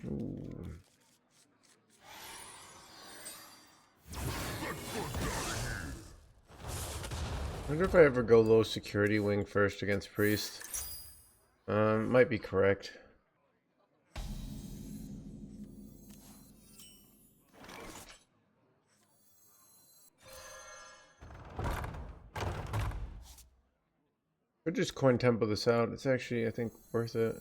Ooh. I wonder if I ever go low security wing first against priest. Might be correct. Or just coin tempo this out. It's actually, I think, worth it.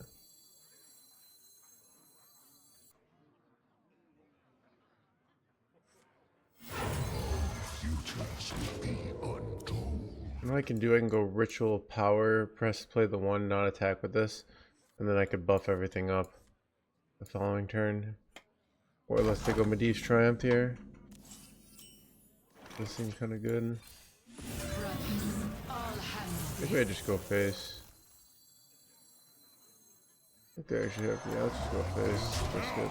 What I can do, I can go ritual power, press play the one, not attack with this, and then I could buff everything up the following turn. Or let's take a Medivh's Triumph here. This seems kind of good. Maybe I just go face. I think I actually have, yeah, let's just go face. That's good.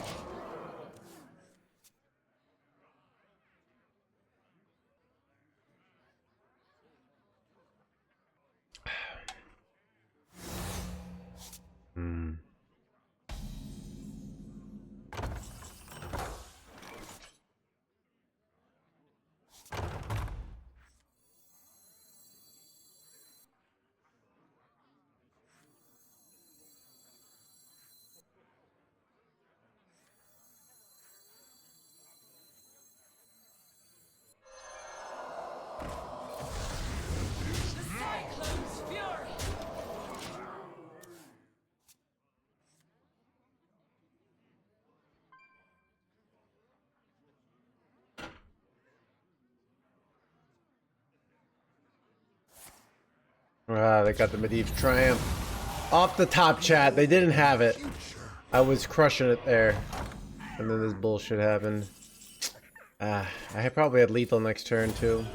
Ah, they got the Medivh's Triumph. Off the top, chat. They didn't have it. I was crushing it there. And then this bullshit happened. Ah, I probably had lethal next turn, too.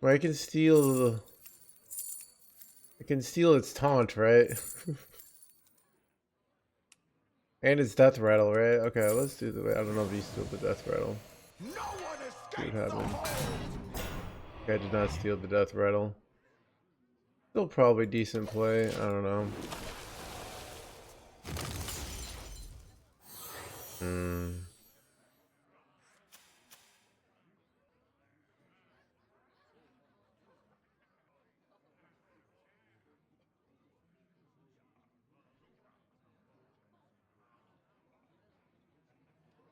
Well, I can steal its taunt, right? And its death rattle, right? Okay, let's do the. I don't know if you steal the death rattle. See what happened. Okay, I did not steal the death rattle. Still probably decent play. I don't know.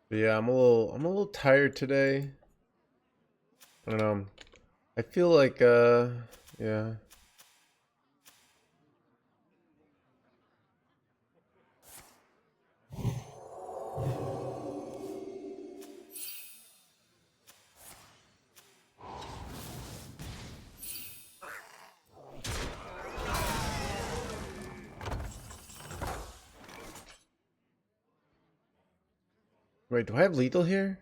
But yeah, I'm a little tired today. I don't know. I feel like yeah. Wait, do I have lethal here?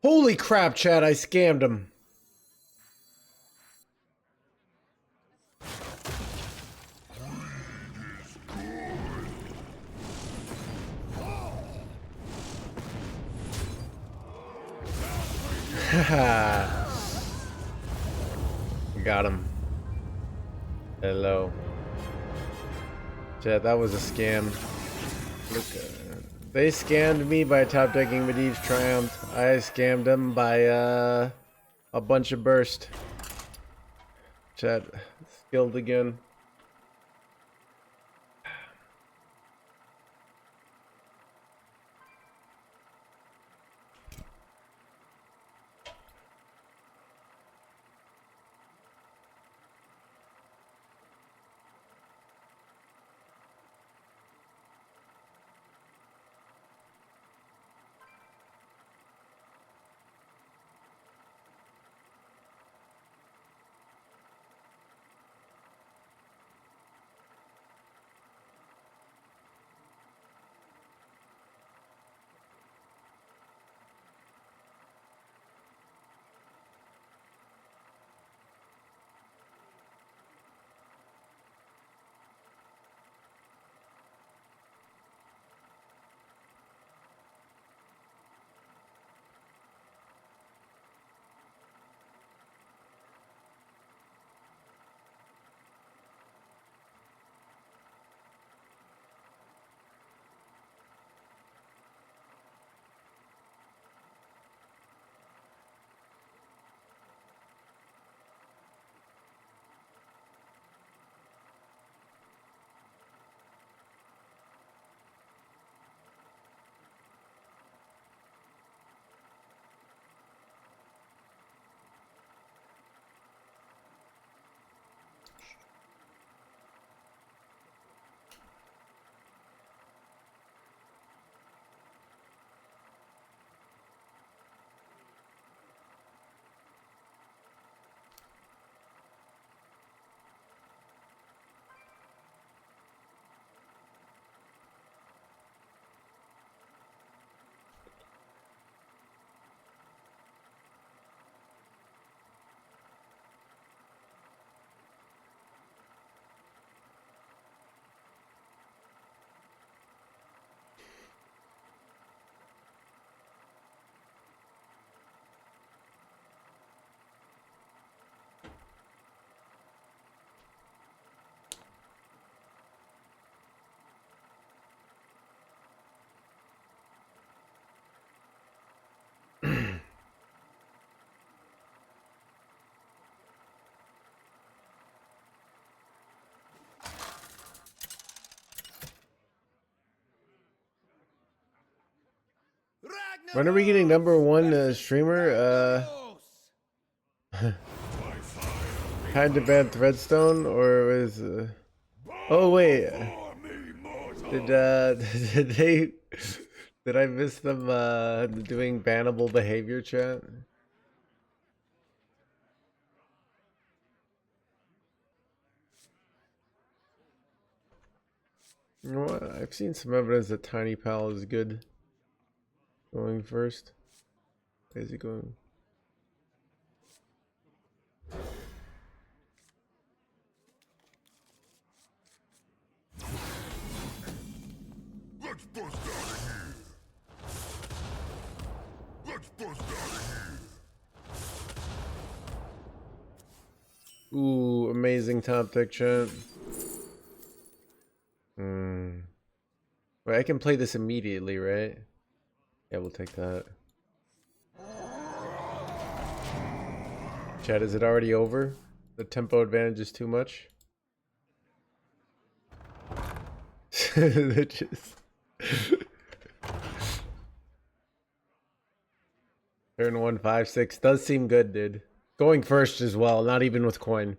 Holy crap, Chad, I scammed him. Haha. Got him. Hello. Chad, that was a scam. Look, they scammed me by top decking Medivh's Triumph. I scammed them by a bunch of burst. Chad, skilled again. When are we getting #1 streamer? Kind of bad Threadstone, or was? Oh wait, did did they? Did I miss them doing bannable behavior chat? You know what? I've seen some evidence that Tiny Pal is good. Going first. Is he going? Let's bust out of here. Let's bust out of here. Ooh, amazing top deck chat. Wait, I can play this immediately, right? Yeah, we'll take that. Chat, is it already over? The tempo advantage is too much? They're just... Turn 1, 5, 6 does seem good, dude. Going first as well, not even with coin.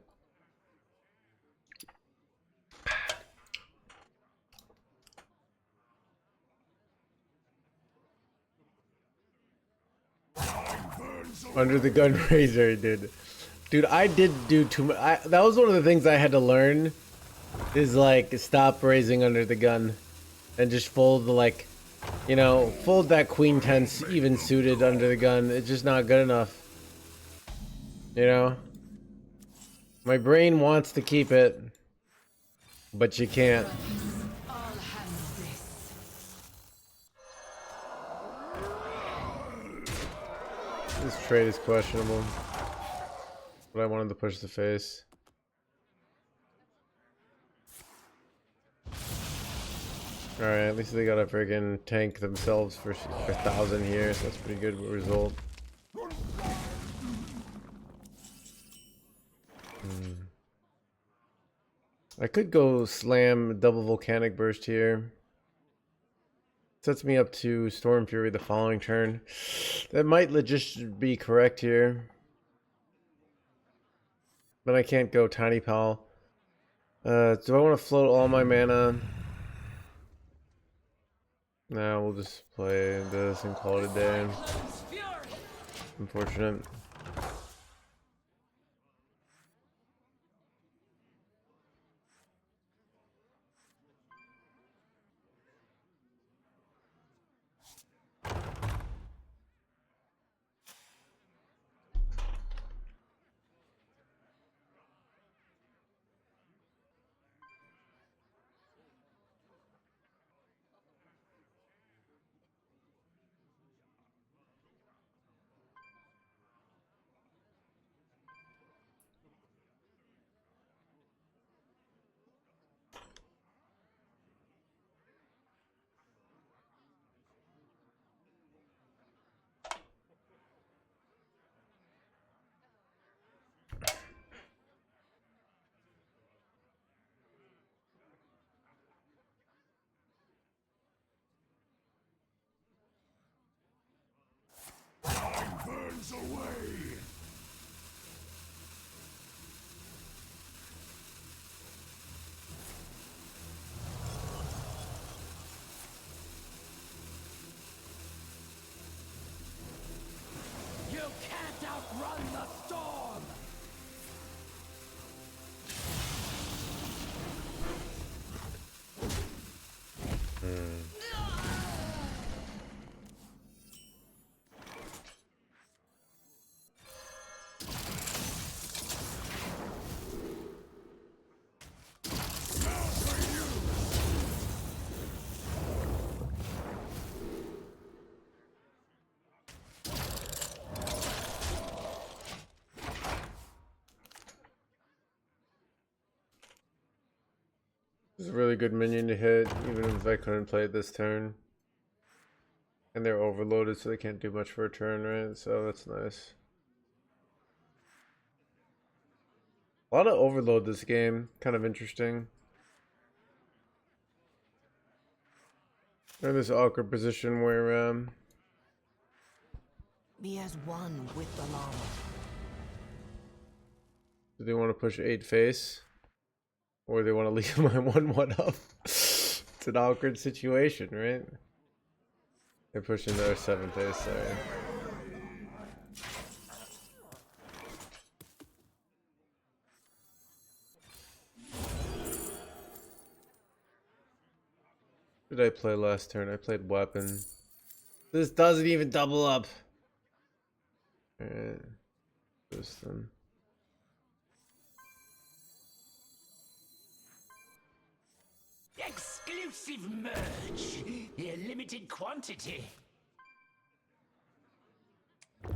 Under the gun razor, dude. Dude, I did do too much. That was one of the things I had to learn. Is like, stop raising under the gun. And just fold the, like, you know, fold that queen 10 even suited under the gun. It's just not good enough. You know? My brain wants to keep it. But you can't. This trade is questionable. But I wanted to push the face. Alright, at least they gotta friggin' tank themselves for 1,000 here, so that's a pretty good result. I could go slam double Volcanic Burst here. Sets me up to Stormfury the following turn. That might just be correct here. But I can't go Tiny Pal. Do I want to float all my mana? Nah, we'll just play this and call it a day. Unfortunate. Burns away. You can't outrun the storm! It's a really good minion to hit, even if I couldn't play it this turn. And they're overloaded, so they can't do much for a turn, right? So that's nice. A lot of overload this game. Kind of interesting. They're in this awkward position where Be as one with the llama. Do they want to push 8 face? Or they want to leave my 1-1 up? It's an awkward situation, right? They're pushing their 7 face, sorry. What did I play last turn? I played weapon. This doesn't even double up. Alright. This then. Exclusive merch. A limited quantity.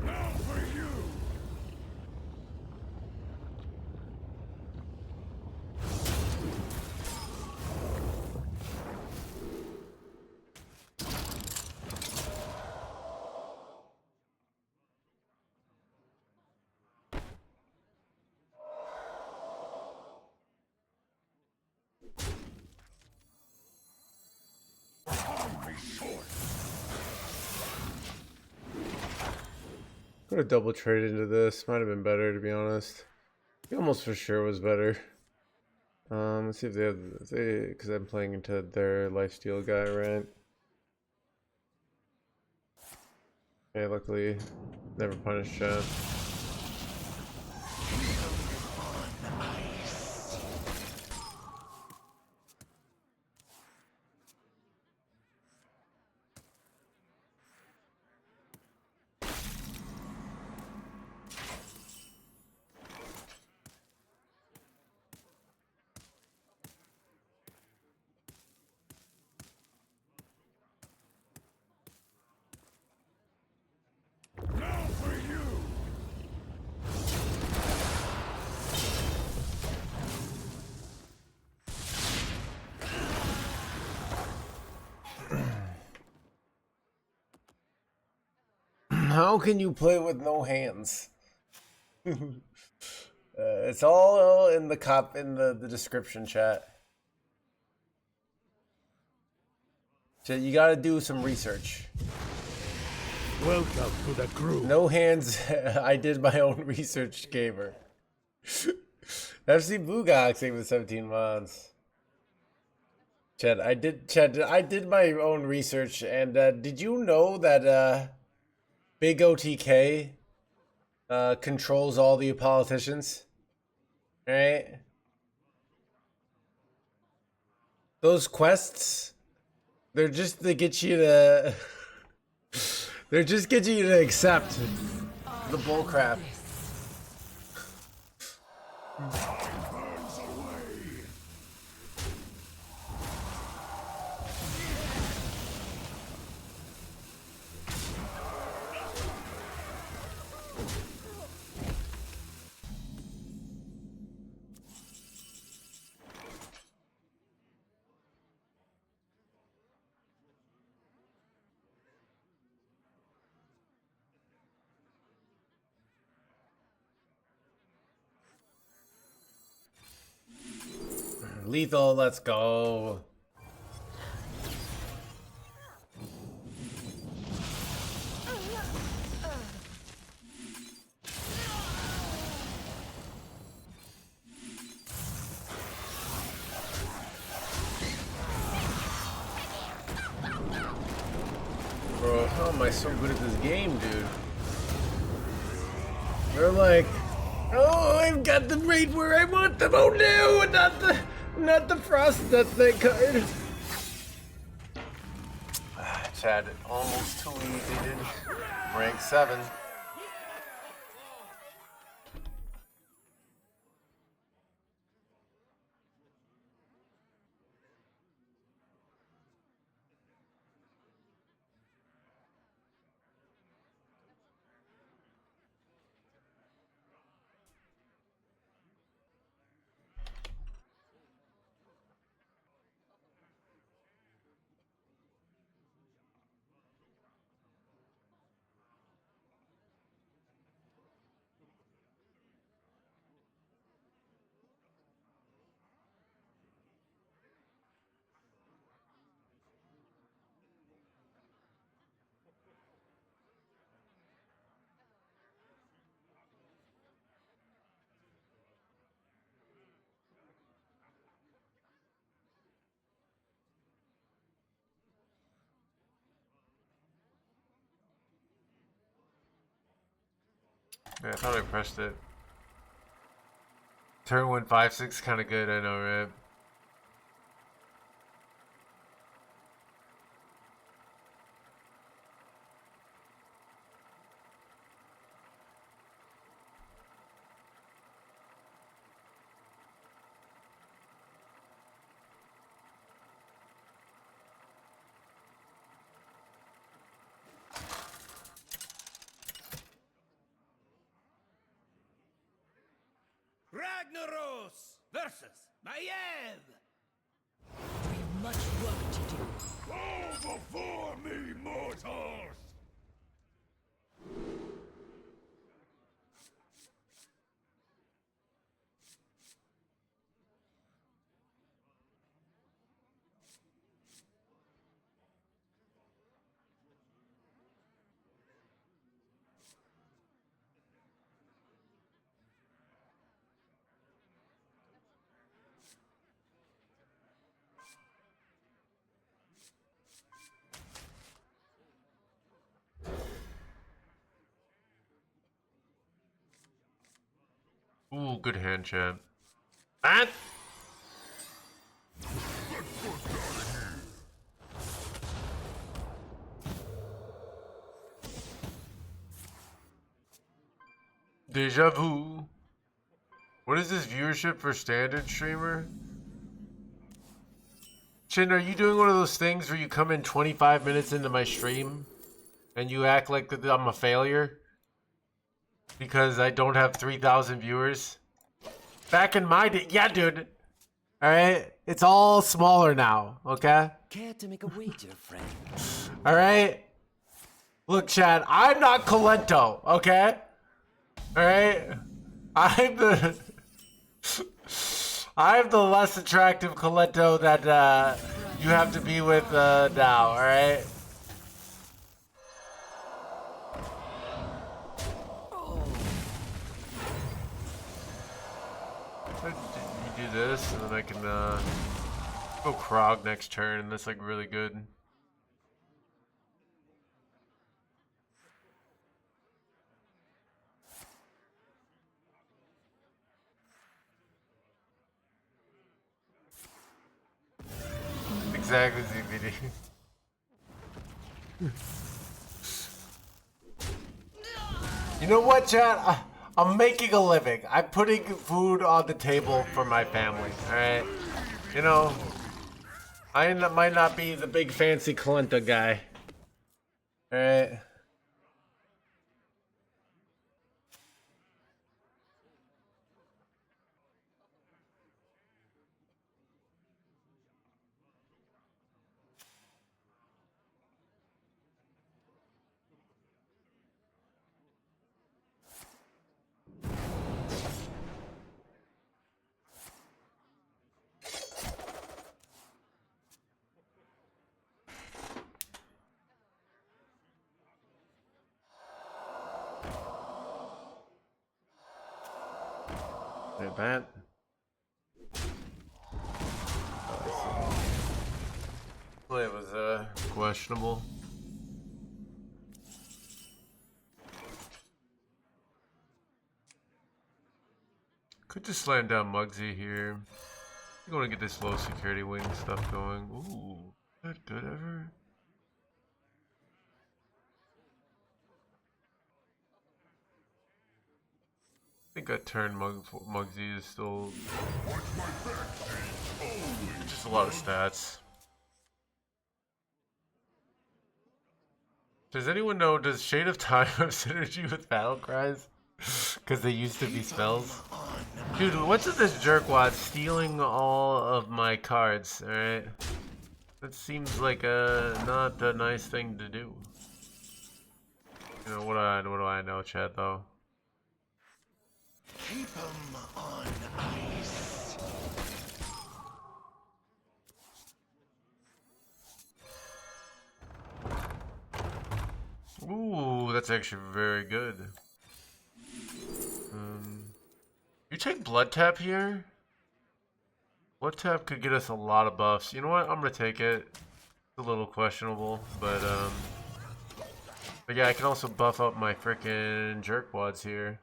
Now for you! Could have double traded into this. Might have been better, to be honest. It almost for sure was better. Let's see if they have, because I'm playing into their lifesteal guy, right? Okay, luckily, never punished chat. Now for you! How can you play with no hands? It's all in the description chat. Chat, you gotta do some research. Welcome to the crew. No hands. I did my own research, gamer. FC Blue Galaxy with 17 mods. Chad, I did my own research, and did you know that Big OTK controls all the politicians? Right? Those quests, they're just to get you to they're just getting you to accept the bullcrap. Burns away. Lethal, let's go. Bro, how am I so good at this game, dude? They're like, oh, I've got them right where I want them. Oh no, not the Frostshatter card. Chad, almost too easy, dude. Rank 7. Yeah, I thought I pressed it. Turn 1 5-6 kind of good, I know, right? Ragnaros versus Maiev. We've much work to do. Go before me, mortals! Ooh, good hand, champ. And Deja vu. What is this viewership for standard streamer? Chin, are you doing one of those things where you come in 25 minutes into my stream and you act like that I'm a failure because I don't have 3,000 viewers? Back in my day, yeah, dude. All right, it's all smaller now. Okay. Care to make a wager, friend? All right. Look, Chad, I'm not Colento. Okay. All right. I'm the I'm the less attractive Colento that you have to be with now. All right. You do this, and then I can go Krog next turn, and that's like really good. Exactly, ZBD. You know what, chat? I'm making a living. I'm putting food on the table for my family, alright? You know, I might not be the big fancy Kalenta guy. Alright? Like that. Play was questionable. Could just slam down Muggsy here. I'm gonna get this low security wing stuff going. Ooh, is that good ever? I think that turn Muggsy is still just a lot of stats. Does anyone know, does Shade of Time have synergy with Battle Cries? Because they used to be spells. Dude, what's with this jerkwad stealing all of my cards, alright? That seems like not a nice thing to do. You know, what do I know, Chad, though? Keep 'em on ice. Ooh, that's actually very good. You take Blood Tap here? Blood Tap could get us a lot of buffs. You know what? I'm gonna take it. It's a little questionable, but But yeah, I can also buff up my frickin' jerkwads here.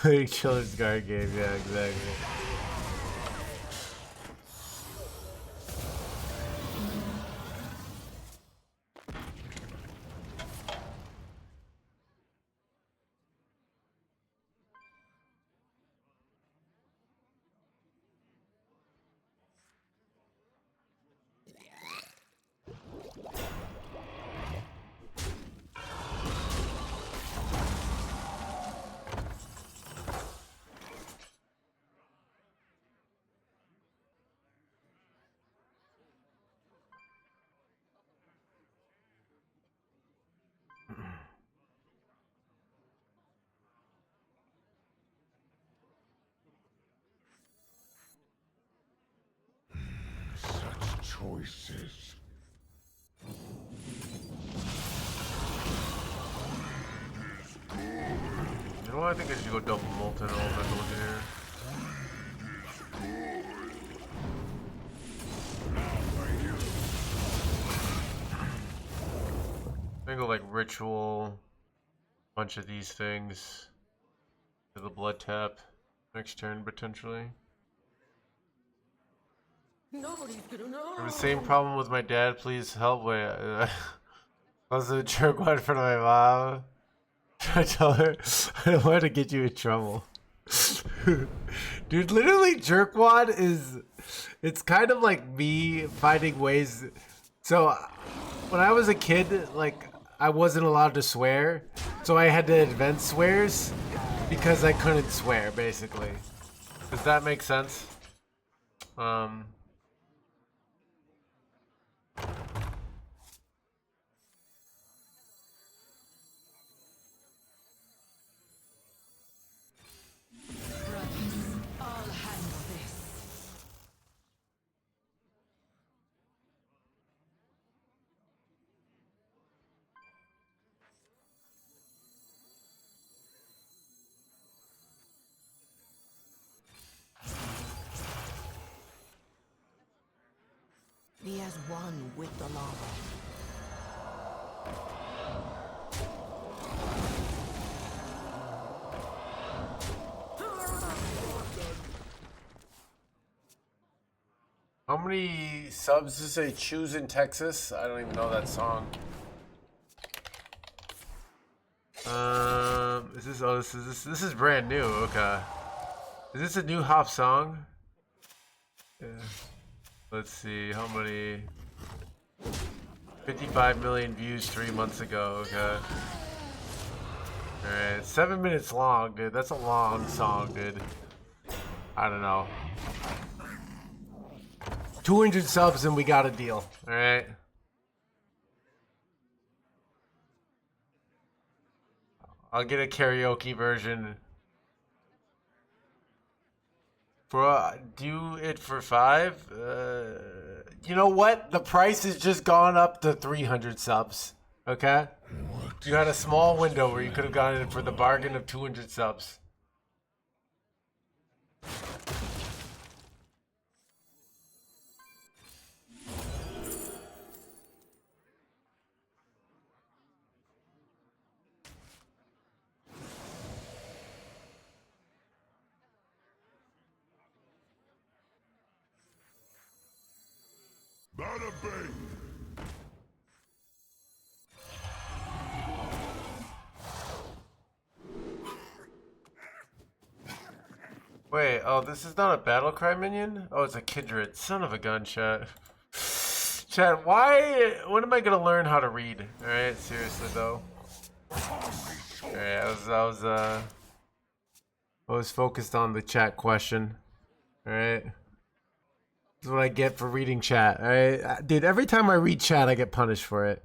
Like Chiller's Guard game, yeah, exactly. Such choices. You know what? I think I should go double Molten Elemental here. I think go like Ritual, bunch of these things to the blood tap next turn potentially. Nobody's gonna know. I have the same problem with my dad. Please help. Wait, I was a jerkwad in front of my mom. I tell her I don't want to get you in trouble. Dude, literally jerkwad is, it's kind of like me finding ways. So when I was a kid, like I wasn't allowed to swear, so I had to invent swears because I couldn't swear, basically. Does that make sense? Brothers, I'll handle this. He has one with the lava. How many subs does it say choose in Texas? I don't even know that song. Is this, oh, this is brand new, okay. Is this a new hop song? Yeah. Let's see, how many? 55 million views 3 months ago, okay. Alright, 7 minutes long, dude. That's a long song, dude. I don't know. 200 subs and we got a deal, alright? I'll get a karaoke version. For do it for 5? You know what? The price has just gone up to 300 subs. Okay? You had a small window where you could have gotten it for the bargain of 200 subs. Bada bing! Wait, oh, this is not a battle cry minion? Oh, it's a Kindred. Son of a gun, chat. Chat, why? When am I gonna learn how to read? Alright, seriously though. Alright, I was focused on the chat question. Alright. This is what I get for reading chat, alright? Dude, every time I read chat, I get punished for it.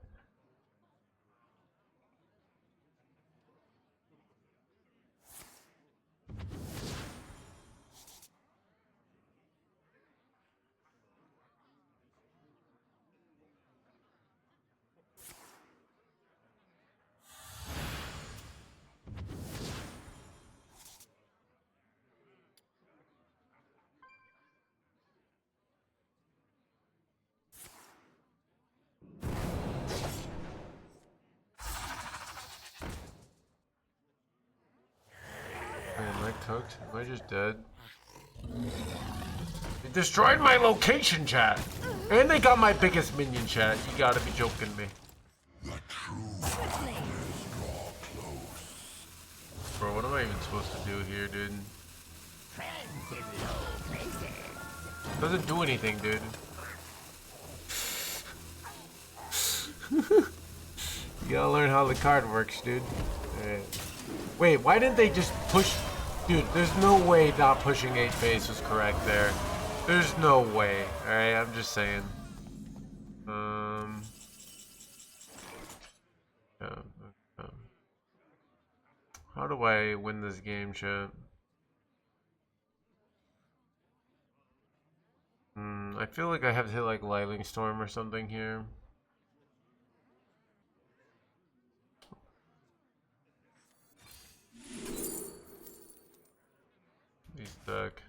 cooked? Am I just dead? They destroyed my location, chat! And they got my biggest minion, chat. You gotta be joking me. Bro, what am I even supposed to do here, dude? Doesn't do anything, dude. You gotta learn how the card works, dude. Alright. Wait, why didn't they just push? Dude, there's no way not pushing 8 base was correct there. There's no way. Alright, I'm just saying. How do I win this game, chat? I feel like I have to hit like Lightning Storm or something here. He's stuck.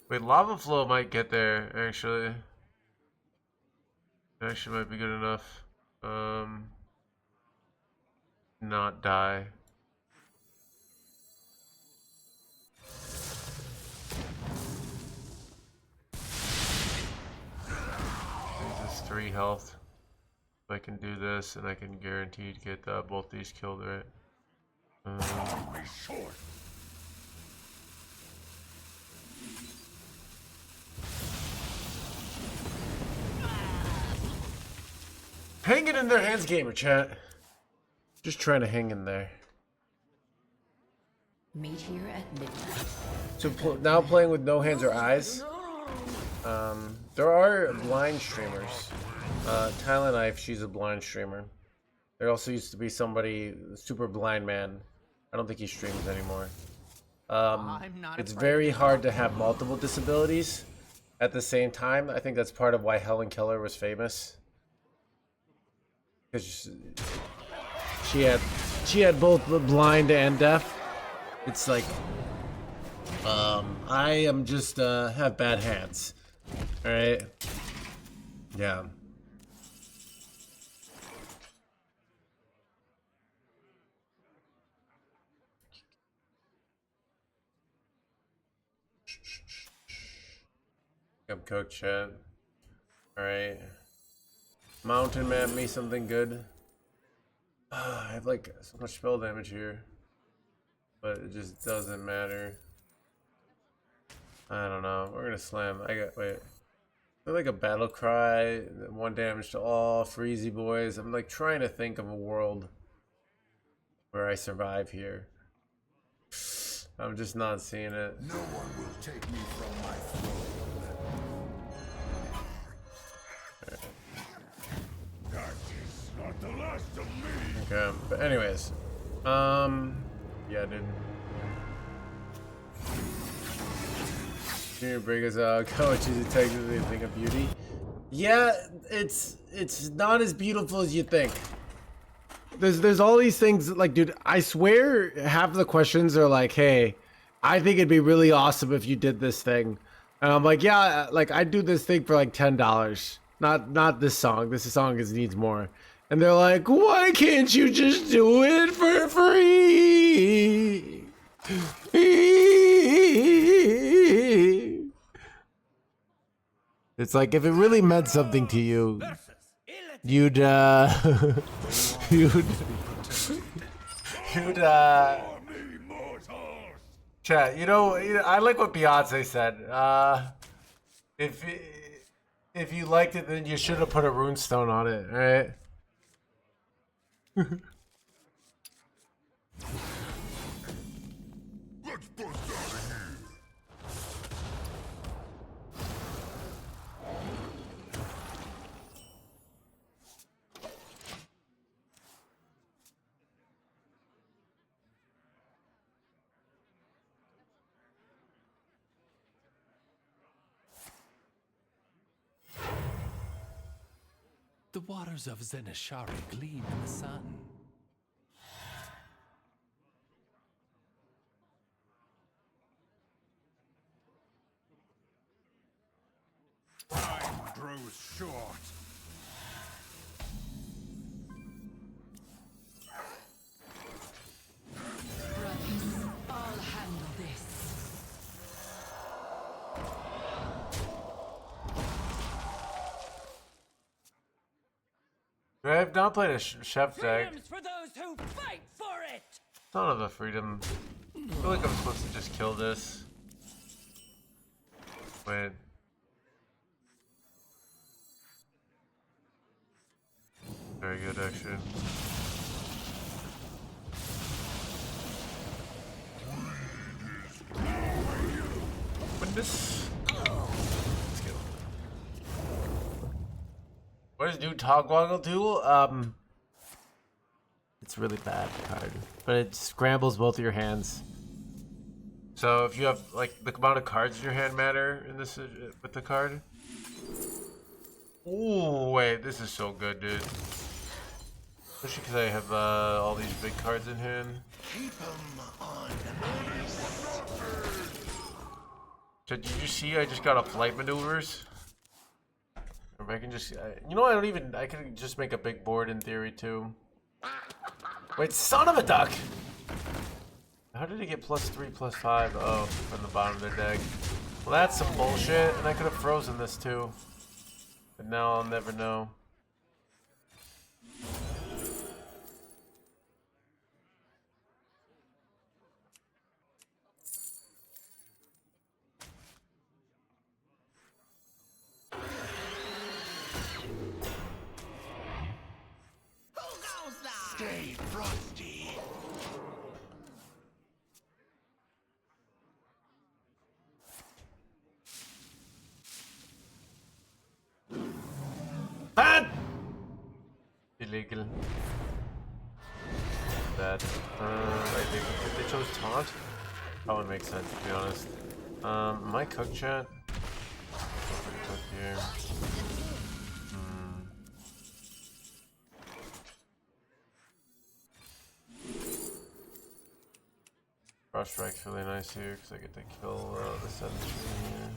Wait, Lava Flow might get there, actually. Actually might be good enough. Not die. This is 3 health. I can do this, and I can guarantee to get both these killed, right? Hang it in their hands, gamer chat. Just trying to hang in there. Meet here at midnight. So now playing with no hands or eyes. There are blind streamers. Tyler Knife, she's a blind streamer. There also used to be somebody, super blind man. I don't think he streams anymore. It's very hard to have multiple disabilities at the same time. I think that's part of why Helen Keller was famous. Because she had both blind and deaf. It's like, I am just have bad hands. All right. Yeah. I'm coach chat. All right. Mountain map me something good. I have like so much spell damage here, but it just doesn't matter. I don't know. We're gonna slam. Wait. I like a battle cry. 1 damage to all. Freezy boys. I'm like trying to think of a world where I survive here. I'm just not seeing it. No one will take me from my throne. That is not the last of me. Okay, but anyways, yeah, dude. Junior Briga's coach is technically a thing of beauty. Yeah, it's not as beautiful as you think. There's all these things like, dude, I swear half of the questions are like, hey, I think it'd be really awesome if you did this thing. And I'm like, yeah, like I'd do this thing for like $10. Not this song. This song needs more. And they're like, why can't you just do it for free? It's like if it really meant something to you, you'd chat. You know, I like what Beyonce said. If you liked it, then you should have put a runestone on it, right? Let's bust out of here. The waters of Zenishari gleam in the sun. Time grows short. I have not played a chef deck. Freedom's for those who fight for it. Son of a freedom. I feel like I'm supposed to just kill this. Wait. Very good, actually. When this... Let's go. What does new Togwoggle do? It's a really bad card. But it scrambles both of your hands. So if you have, like, the amount of cards in your hand matter in this with the card. Ooh, wait, this is so good, dude. Especially because I have all these big cards in hand. Keep 'em on ice. So did you see I just got a flight maneuvers? Or I can just, you know, I could just make a big board in theory too. Wait, son of a duck! How did he get +3/+5? Oh, from the bottom of the deck. Well, that's some bullshit, and I could have frozen this too. But now I'll never know. Stay frosty. Bad! Illegal. Bad. If they chose taunt, that would make sense, to be honest. Am I cooked, chat? Pretty cooked here. Frost Strike's really nice here because I get to kill the Ascendance here.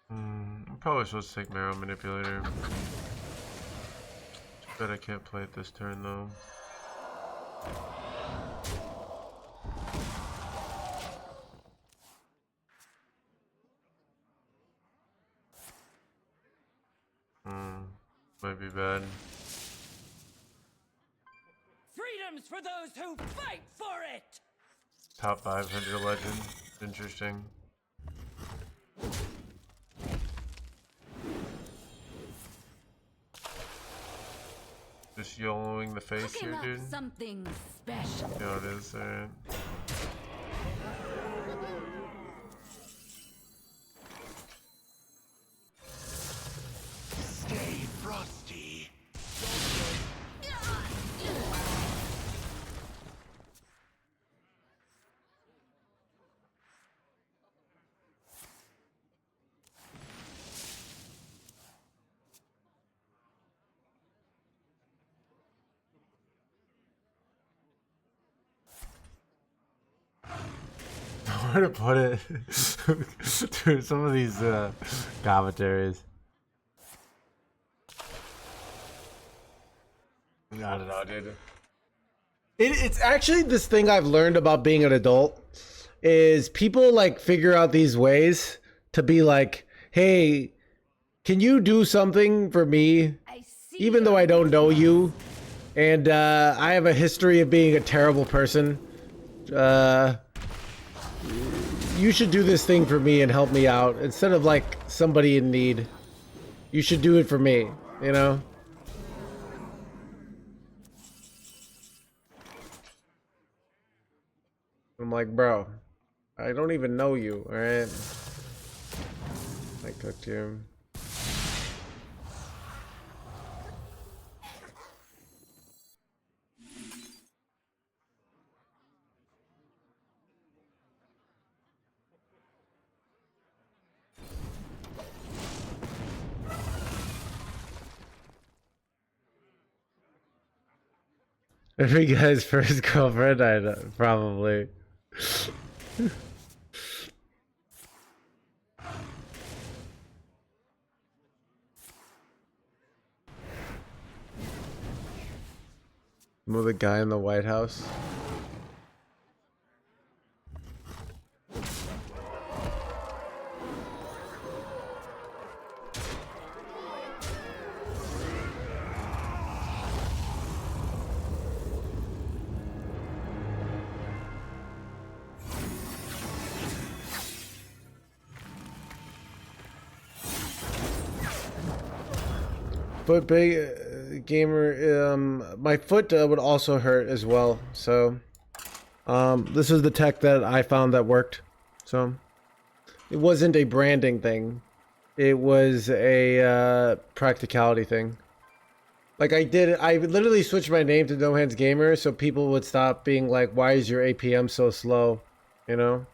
I'm probably supposed to take Marrow Manipulator. Too bad I can't play it this turn though. Might be bad. Freedom's for those who fight for it. Top 500 legend. Interesting. Just YOLOing the face Cooking here, up dude. something special. Yeah, it is. Alright. Stay frosty. Where to put it? Dude, some of these commentaries. I don't know, dude. It's actually this thing I've learned about being an adult is people like figure out these ways to be like, hey, can you do something for me? I see. Even though I don't know you, and I have a history of being a terrible person. You should do this thing for me and help me out instead of like somebody in need. You should do it for me, you know? I'm like, bro, I don't even know you, alright? I cooked you. Every guy's first girlfriend, I know, probably. Remember the guy in the White House? foot big gamer. My foot would also hurt as well. So, this is the tech that I found that worked. So, it wasn't a branding thing. It was a practicality thing. Like I literally switched my name to NoHandsGamer so people would stop being like, "Why is your APM so slow?" You know.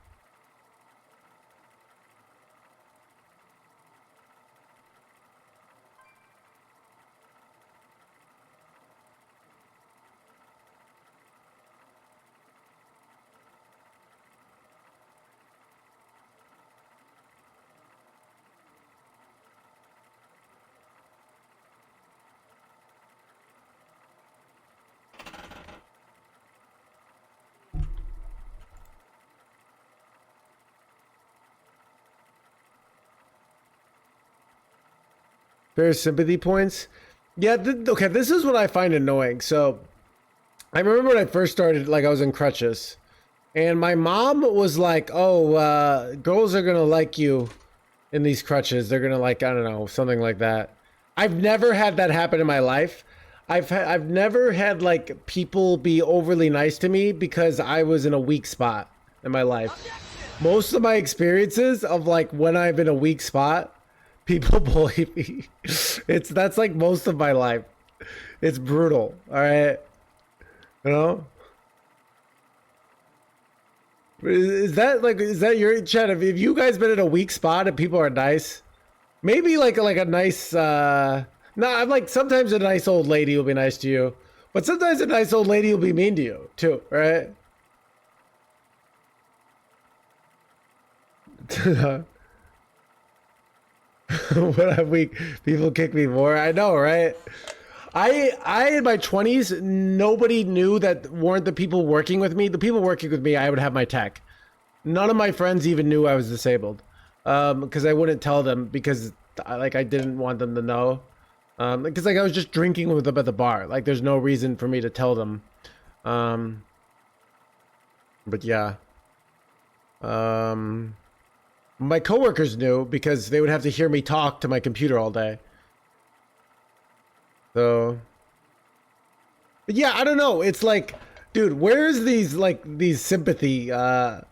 There's sympathy points. Yeah, okay, this is what I find annoying. So, I remember when I first started, like, I was in crutches. And my mom was like, oh, girls are gonna like you in these crutches. They're gonna like, I don't know, something like that. I've never had that happen in my life. I've never had, like, people be overly nice to me because I was in a weak spot in my life. Most of my experiences of, like, when I'm in a weak spot, people bully me. That's like most of my life. It's brutal. All right, you know. Is that your chat? If you guys been in a weak spot and people are nice, maybe like a nice. No, I'm like sometimes a nice old lady will be nice to you, but sometimes a nice old lady will be mean to you too. Right? What have we? People kick me more. I know, right? I in my 20s, nobody knew that weren't the people working with me. The people working with me, I would have my tech. None of my friends even knew I was disabled, because I wouldn't tell them because I didn't want them to know, because like I was just drinking with them at the bar. Like there's no reason for me to tell them, but yeah, my coworkers knew because they would have to hear me talk to my computer all day. So, but yeah, I don't know. It's like, dude, where's these sympathy? I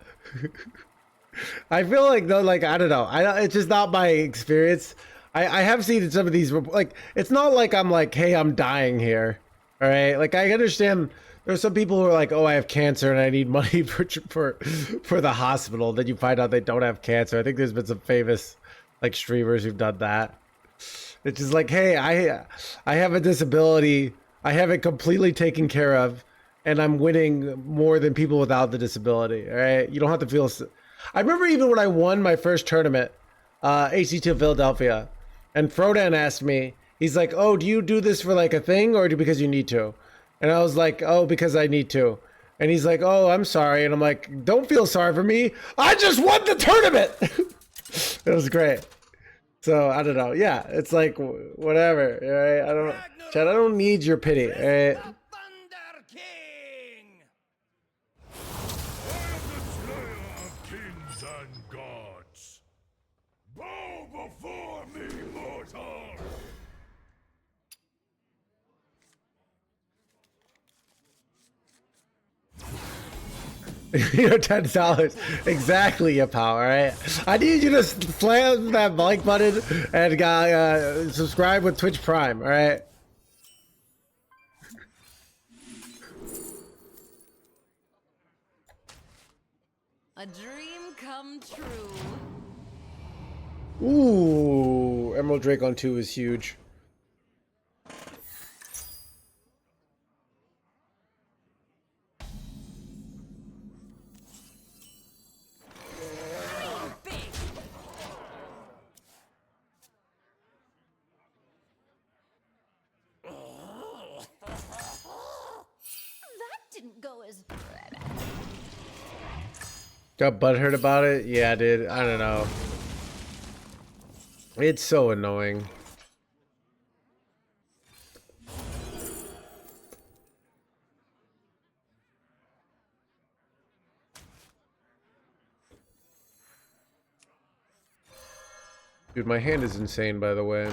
feel like though, like I don't know. It's just not my experience. I have seen some of these like it's not like I'm like, hey, I'm dying here. All right, like I understand. There's some people who are like, oh, I have cancer and I need money for the hospital. Then you find out they don't have cancer. I think there's been some famous like streamers who've done that. It's just like, hey, I have a disability. I have it completely taken care of, and I'm winning more than people without the disability. All right, you don't have to feel. I remember even when I won my first tournament, AC2 Philadelphia, and Frodan asked me, he's like, oh, do you do this for like a thing or because you need to? And I was like, oh, because I need to. And he's like, oh, I'm sorry. And I'm like, don't feel sorry for me. I just won the tournament. It was great. So I don't know. Yeah, it's like whatever. All right, I don't. Chad, I don't need your pity. All right. Thunder King! I am the slayer of kings and gods. Bow before me, mortal! You know, $10 exactly, your power. All right. I need you to slam that like button and subscribe with Twitch Prime. All right. A dream come true. Ooh, Emerald Drake on 2 is huge. That didn't go as Got butthurt about it? Yeah, dude. I don't know. It's so annoying. Dude, my hand is insane, by the way.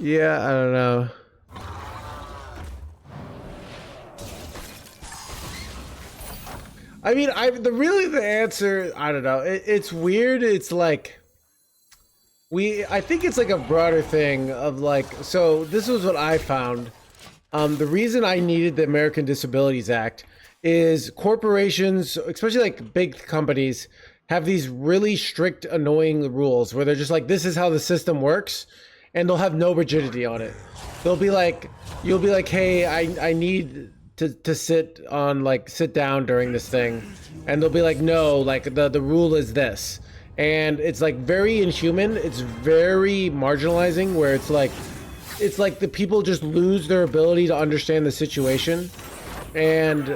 Yeah, I don't know. I mean, the answer, I don't know. It's weird. It's like I think it's like a broader thing of like, so this was what I found. The reason I needed the American Disabilities Act is corporations, especially like big companies, have these really strict, annoying rules where they're just like, this is how the system works, and they'll have no rigidity on it. They'll be like, you'll be like, hey, I need to sit down during this thing, and they'll be like, no, like the rule is this, and it's like very inhuman. It's very marginalizing, where it's like the people just lose their ability to understand the situation, and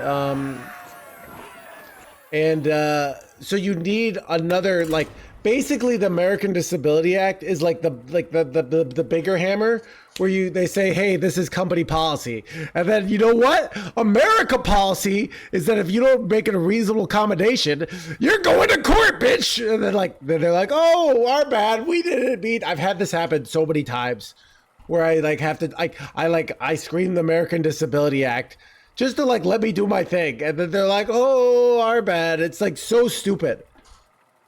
so you need another, like, basically the American Disability Act is like the bigger hammer, where they say, hey, this is company policy, and then you know what? America policy is that if you don't make it a reasonable accommodation, you're going to court, bitch. And then they're like, oh, our bad, we didn't mean. I've had this happen so many times, where I like have to I scream the American Disability Act just to like let me do my thing, and then they're like, oh, our bad. It's like so stupid.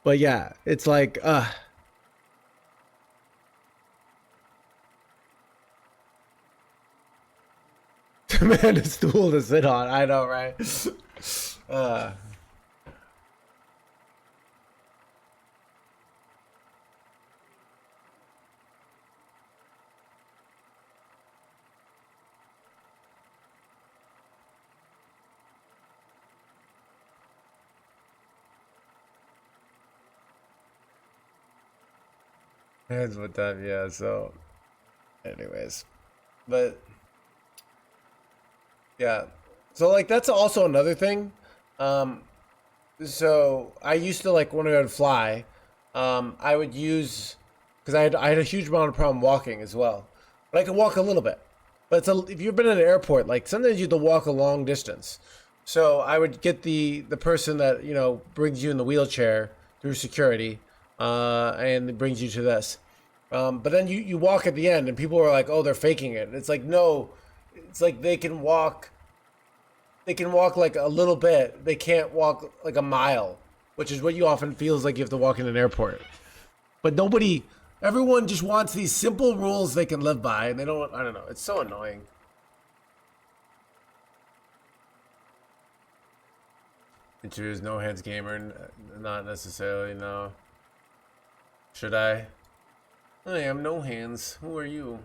But yeah, it's like man, a stool to sit on. I know, right? That's what time, yeah, so anyways. But yeah. So like that's also another thing. So I used to, like, when I would fly, I would use, because I had a huge amount of problem walking as well. But I could walk a little bit. But if you've been in an airport, like sometimes you have to walk a long distance. So I would get the person that, you know, brings you in the wheelchair through security, and it brings you to this. But then you walk at the end, and people are like, oh, they're faking it. It's like, no, it's like they can walk like a little bit. They can't walk like a mile, which is what you often feels like you have to walk in an airport. But everyone just wants these simple rules they can live by, and I don't know. It's so annoying. Introduce NoHandsGamer, not necessarily, no. Should I? I am No Hands. Who are you?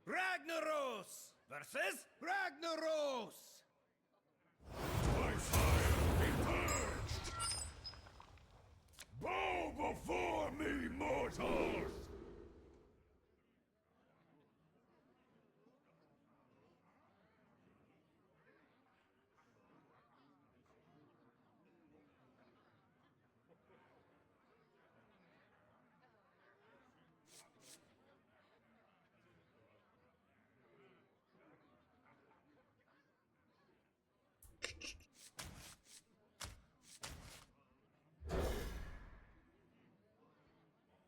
Ragnaros versus Ragnaros! By fire be purged! Bow before me, mortals!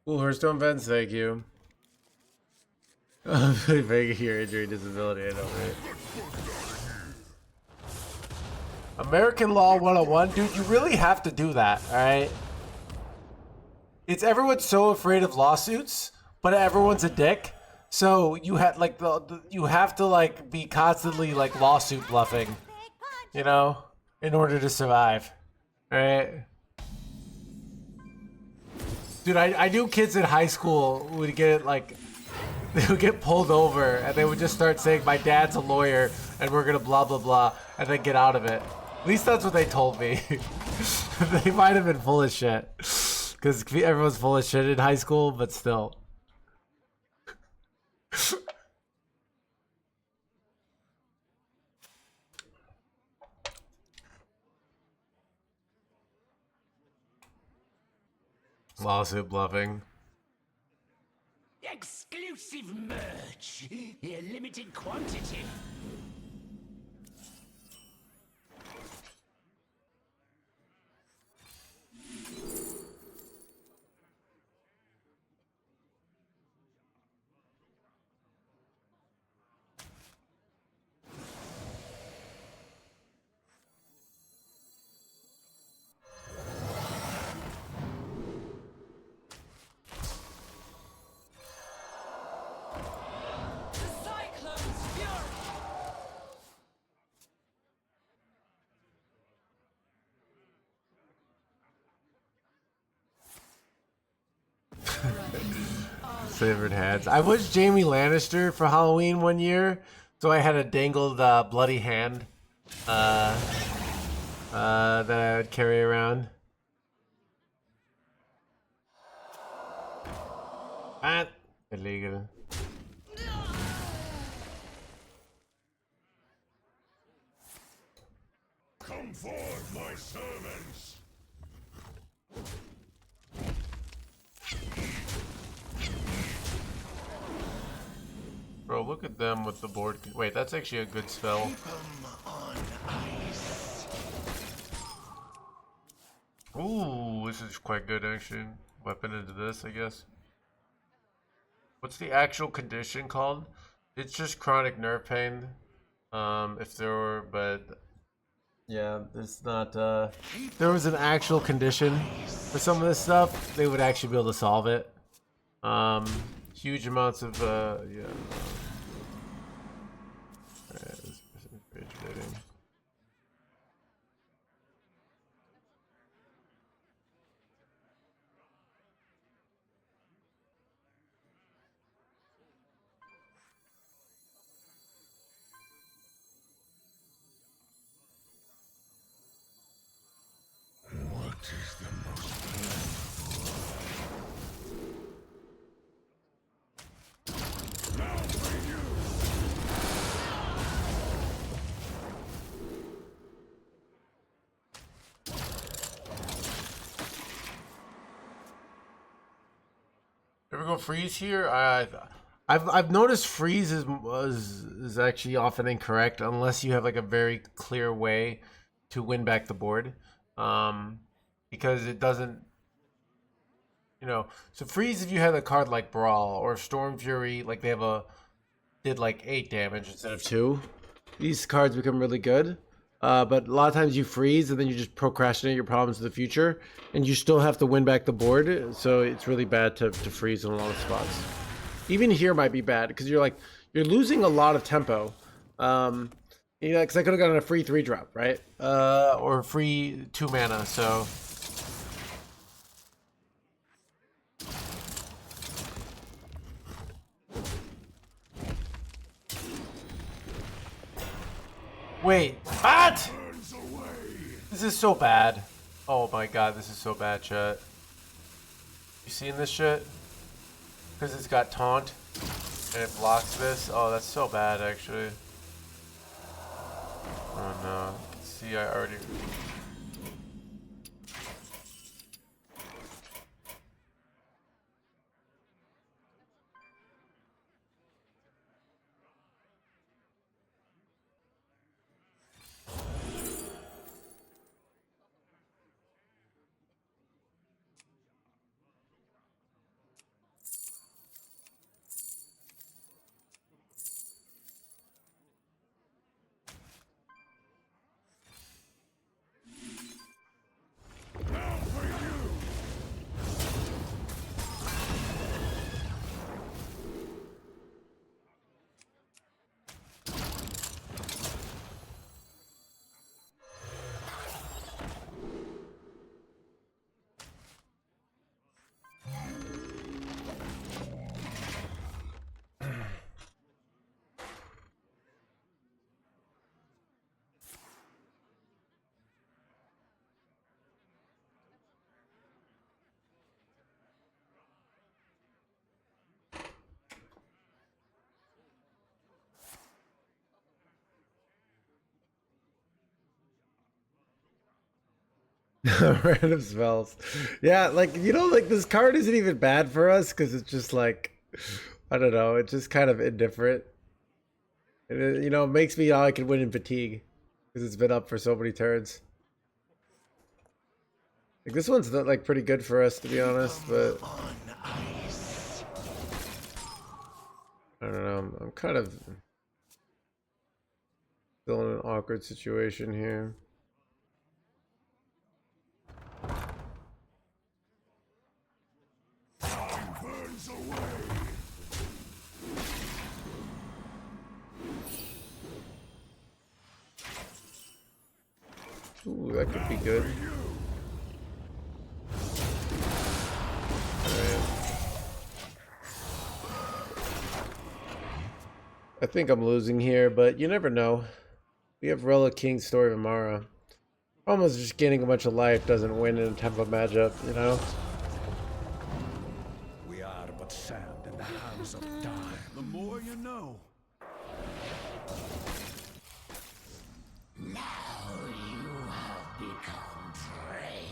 Ooh, Hearthstone vents, thank you. Making your injury disability, I know, right? American Law 101, dude, you really have to do that, alright? Everyone's so afraid of lawsuits, but everyone's a dick, So you had like you have to like be constantly like lawsuit bluffing, you know, in order to survive. Right? Dude, I knew kids in high school would get like they would get pulled over and they would just start saying my dad's a lawyer and we're gonna blah blah blah and then get out of it. At least that's what they told me. They might have been full of shit because everyone's full of shit in high school, but still. Lawsuit bluffing. Exclusive merch. In limited quantity. Favorite hats. I was Jamie Lannister for Halloween one year, so I had a dangled bloody hand that I would carry around. Illegal. Come forth, my servants. Bro, look at them with the board. Wait, that's actually a good spell. Ooh, this is quite good actually. Weapon into this, I guess. What's the actual condition called? It's just chronic nerve pain. If there were, but yeah, there's not. If there was an actual condition for some of this stuff, they would actually be able to solve it. Huge amounts of yeah. Alright, this person's rage baiting. What is the most painful? Now for you. Ever go freeze here? I've noticed freeze is actually often incorrect unless you have like a very clear way to win back the board, because it doesn't, you know. So freeze if you had a card like Brawl or Stormfury, like they have did like 8 damage instead of 2. These cards become really good. But a lot of times you freeze and then you just procrastinate your problems to the future, and you still have to win back the board. So it's really bad to freeze in a lot of spots. Even here might be bad because you're losing a lot of tempo. You know, because I could have gotten a free 3-drop, right? Or free 2 mana. So wait, what? This is so bad. Oh my god, this is so bad, chat. You seen this shit? Because it's got taunt and it blocks this. Oh, that's so bad, actually. Oh no. See, I already. Random spells. Yeah, like, you know, like this card isn't even bad for us because it's just like, I don't know, it's just kind of indifferent. And it, you know, it makes me all I can win in fatigue because it's been up for so many turns. Like this one's not like pretty good for us to be honest, but I don't know. I'm kind of still in an awkward situation here. Time burns away. Ooh, that could be good. Alright. I think I'm losing here, but you never know. We have Relic King, Story of Amara. Almost just gaining a bunch of life doesn't win in a type of matchup, you know? We are but sand in the hands of time. The more you know. Now you have become prey.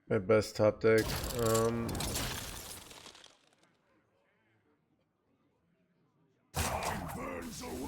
My best top deck. Time burns away.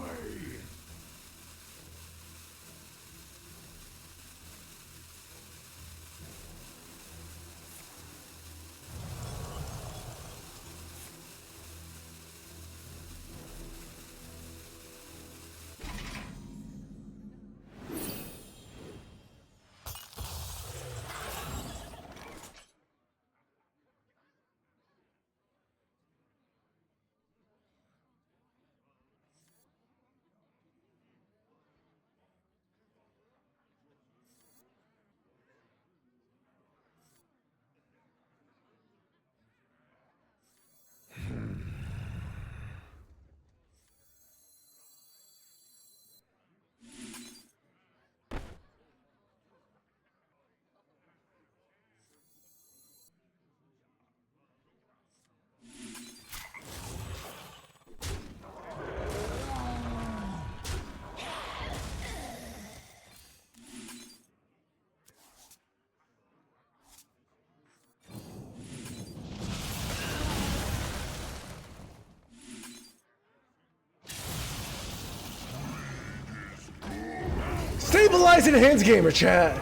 Stabilize in NoHandsGamer, chat.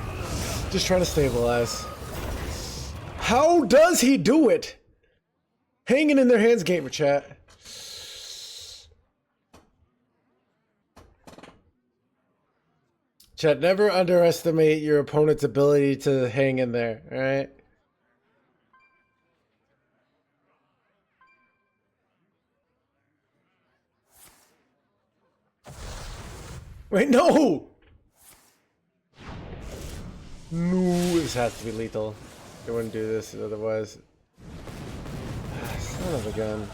Just trying to stabilize. How does he do it? Hanging in their hands, gamer chat. Chat, never underestimate your opponent's ability to hang in there, alright? Wait, no! No, this has to be lethal. They wouldn't do this otherwise. Son of a gun.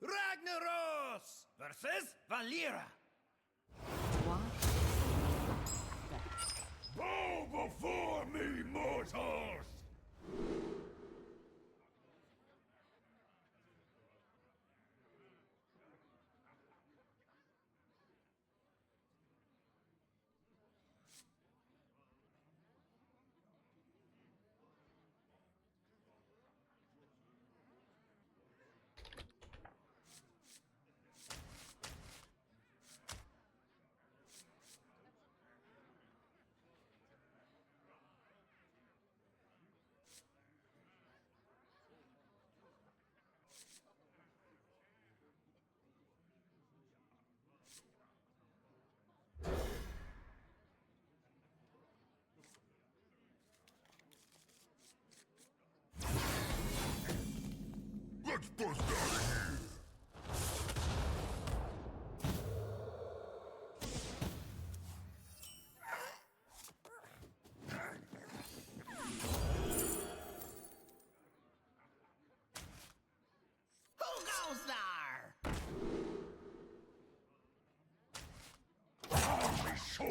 Ragnaros versus Valera. Bow before me, mortals!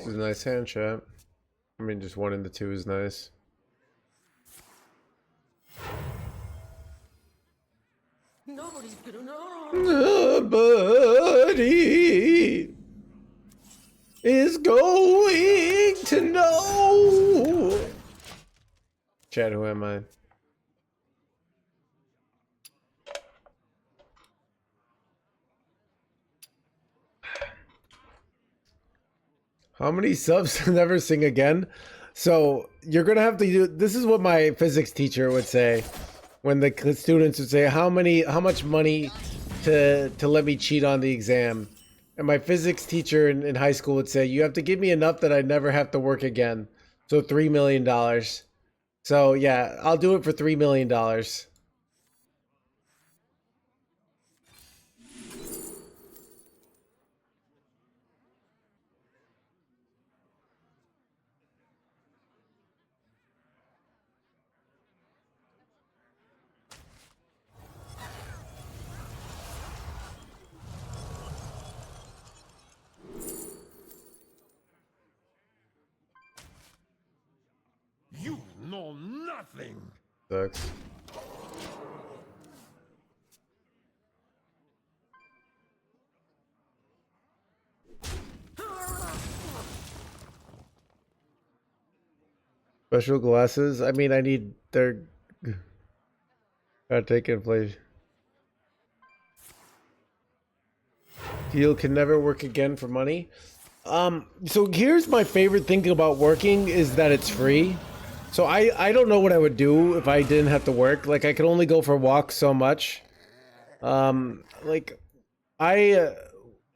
is a nice hand, chat. I mean, just 1 into 2 is nice. Nobody's gonna know. Nobody is going to know. Chat, who am I? How many subs to never sing again? So you're gonna have to do. This is what my physics teacher would say when the students would say, how much money to let me cheat on the exam? And my physics teacher in high school would say, you have to give me enough that I never have to work again. So $3 million. So yeah, I'll do it for $3 million. You know nothing. Sucks. Special glasses? I mean, they're gotta take inflation. Deal can never work again for money. So here's my favorite thing about working is that it's free. So I don't know what I would do if I didn't have to work. Like, I could only go for walks so much. Like, you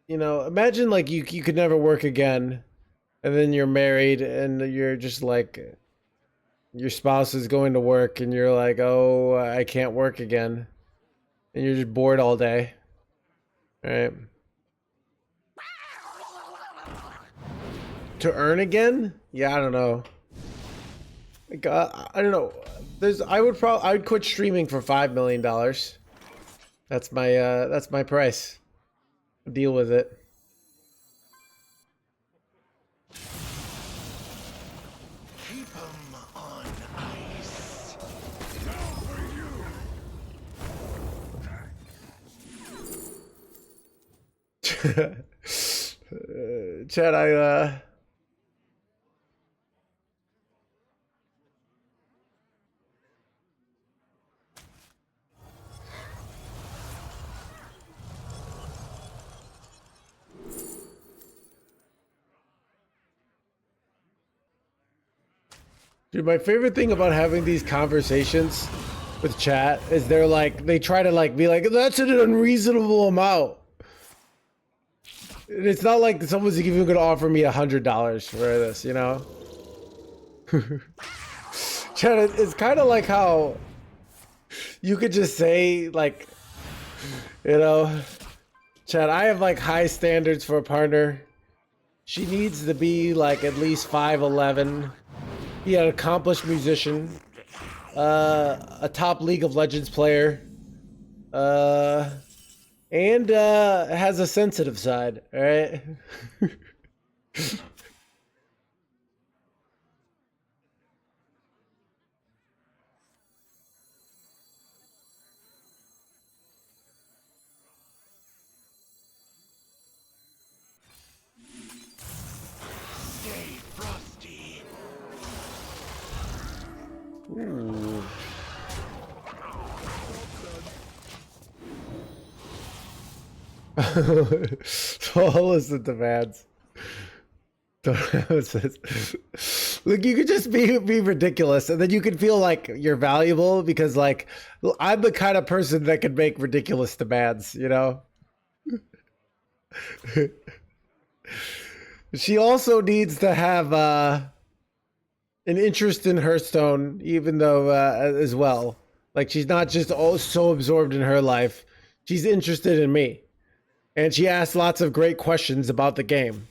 know, imagine like you could never work again, and then you're married and you're just like, your spouse is going to work and you're like, oh, I can't work again, and you're just bored all day, right? To earn again? Yeah, I don't know. Like, I don't know. I would quit streaming for $5 million. That's my price. Deal with it. Keep 'em on ice. Now for you. Chad, dude, my favorite thing about having these conversations with chat is they try to like be like, that's an unreasonable amount. And it's not like someone's even gonna offer me $100 for this, you know? Chat, it's kind of like how you could just say, like, you know, chat, I have like high standards for a partner. She needs to be like at least 5'11", be an accomplished musician, a top League of Legends player, and has a sensitive side, all right? Stay frosty. Ooh. Don't listen to Mads. Don't listen. Look, you could just be ridiculous, and then you can feel like you're valuable because, like, I'm the kind of person that can make ridiculous demands, you know? She also needs to have an interest in Hearthstone, even though as well. Like, she's not just so absorbed in her life. She's interested in me. And she asks lots of great questions about the game.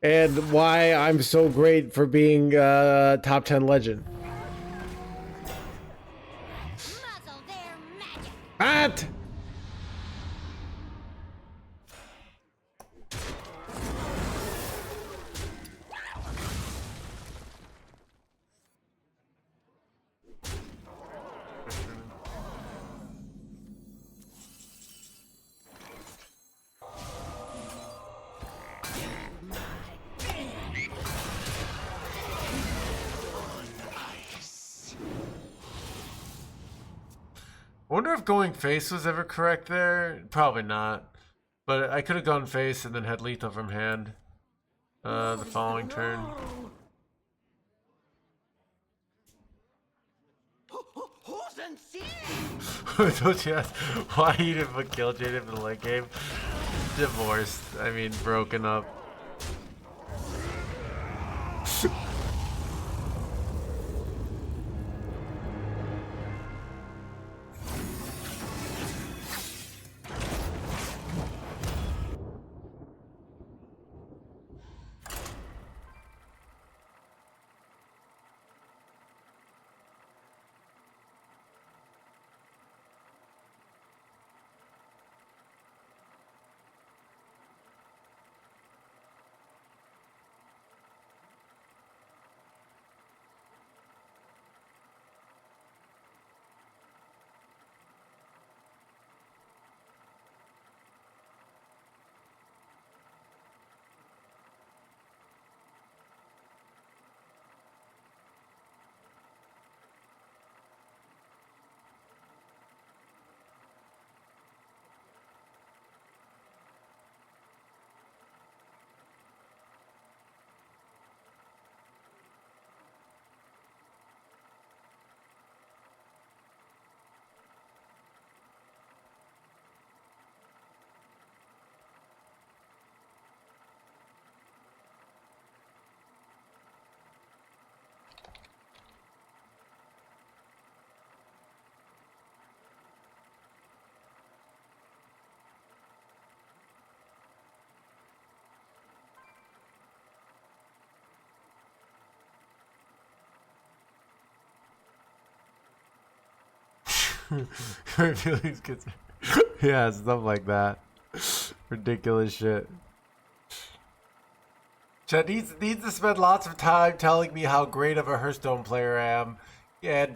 And why I'm so great for being top 10 legend. Muzzle their magic. What? I wonder if going face was ever correct there. Probably not. But I could have gone face and then had lethal from hand. The following turn. Don't you ask why you didn't put kill chain in the late game? Divorced. I mean, broken up. Feelings gets yeah, stuff like that. Ridiculous shit. Chet needs to spend lots of time telling me how great of a Hearthstone player I am. And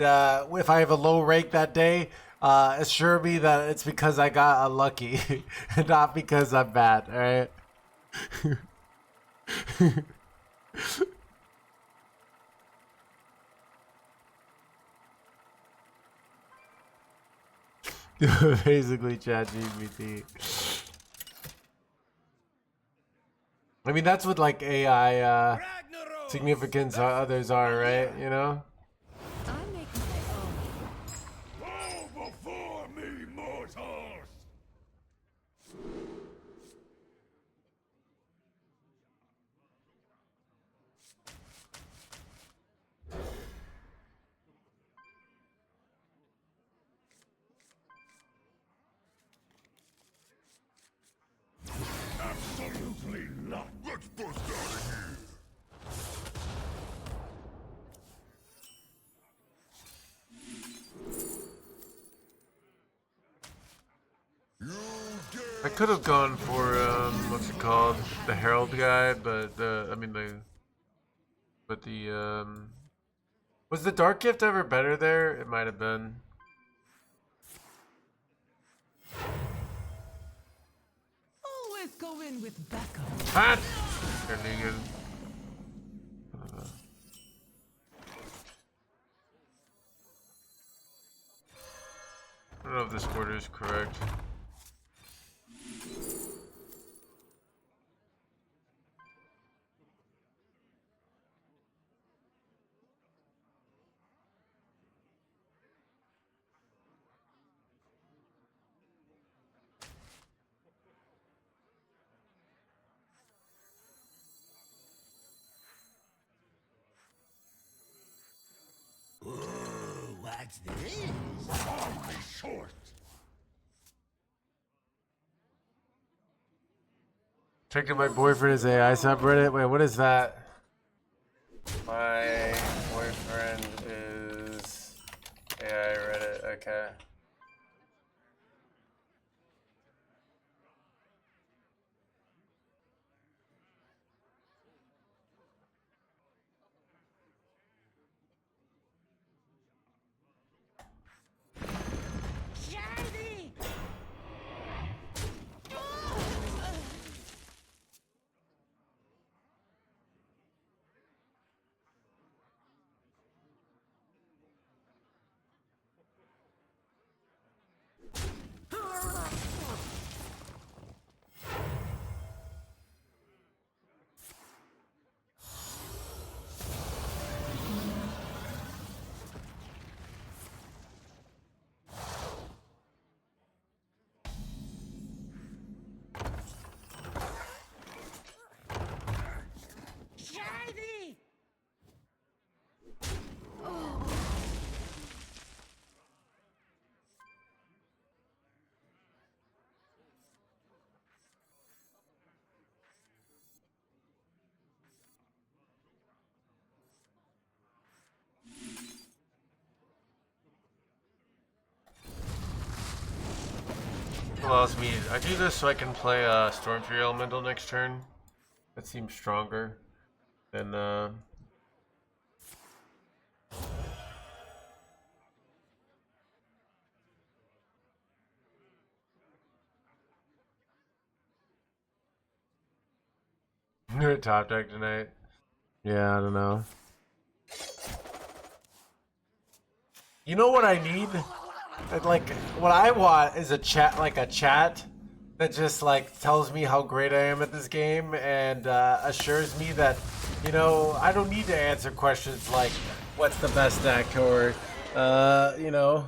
if I have a low rank that day, assure me that it's because I got unlucky and not because I'm bad, alright? Basically, ChatGPT. I mean, that's what like AI significance others are, right? You know. I'm making my own. Go before me, mortals! Absolutely not. Let's bust out of here. I could have gone for what's it called, the Herald guy, but was the Dark Gift ever better there? It might have been. Always go in with backup. Ah! Illegal. I don't know if this order is correct. What's this? Only short. Checking my boyfriend is AI subreddit. Wait, what is that? My boyfriend is AI Reddit. Okay. Charlie! allows me. I do this so I can play Stormfury Elemental next turn. That seems stronger than top deck tonight. Yeah, I don't know. You know what I need? Like, what I want is a chat, like a chat that just like tells me how great I am at this game and assures me that, you know, I don't need to answer questions like, what's the best deck or, you know.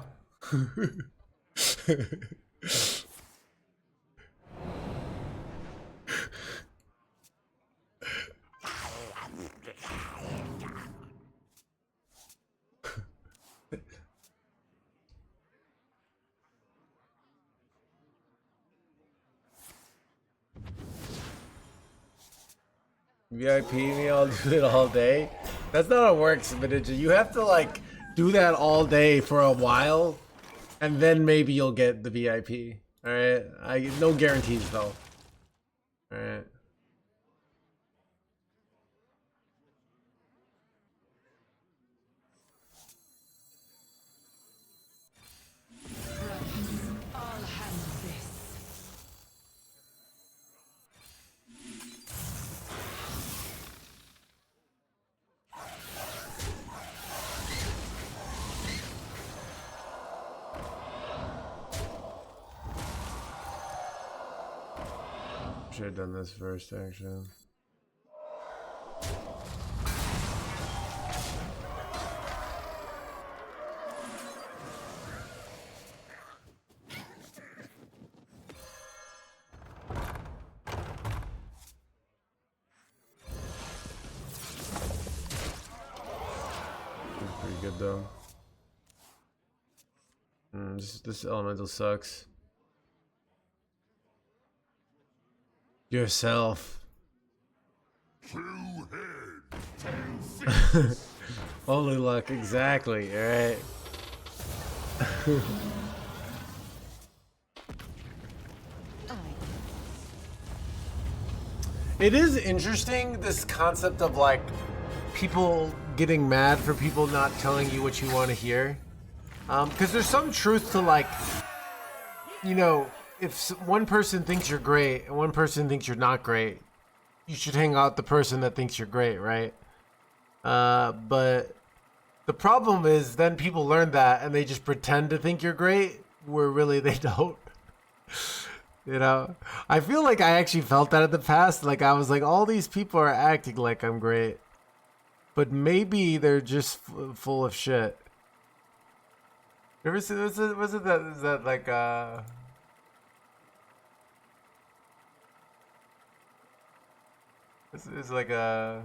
VIP me, I'll do it all day. That's not how it works, Vintage. You have to like do that all day for a while, and then maybe you'll get the VIP. All right, no guarantees though. All right. Should have done this first, actually. Pretty good though. This elemental sucks. Yourself. Holy luck, exactly, alright. It is interesting, this concept of like people getting mad for people not telling you what you want to hear. Because there's some truth to like, you know, if one person thinks you're great and one person thinks you're not great, you should hang out with the person that thinks you're great, right? But the problem is then people learn that and they just pretend to think you're great where really they don't. You know, I feel like I actually felt that in the past. Like I was like, all these people are acting like I'm great, but maybe they're just full of shit. You ever see, was it that, is that like, this is like a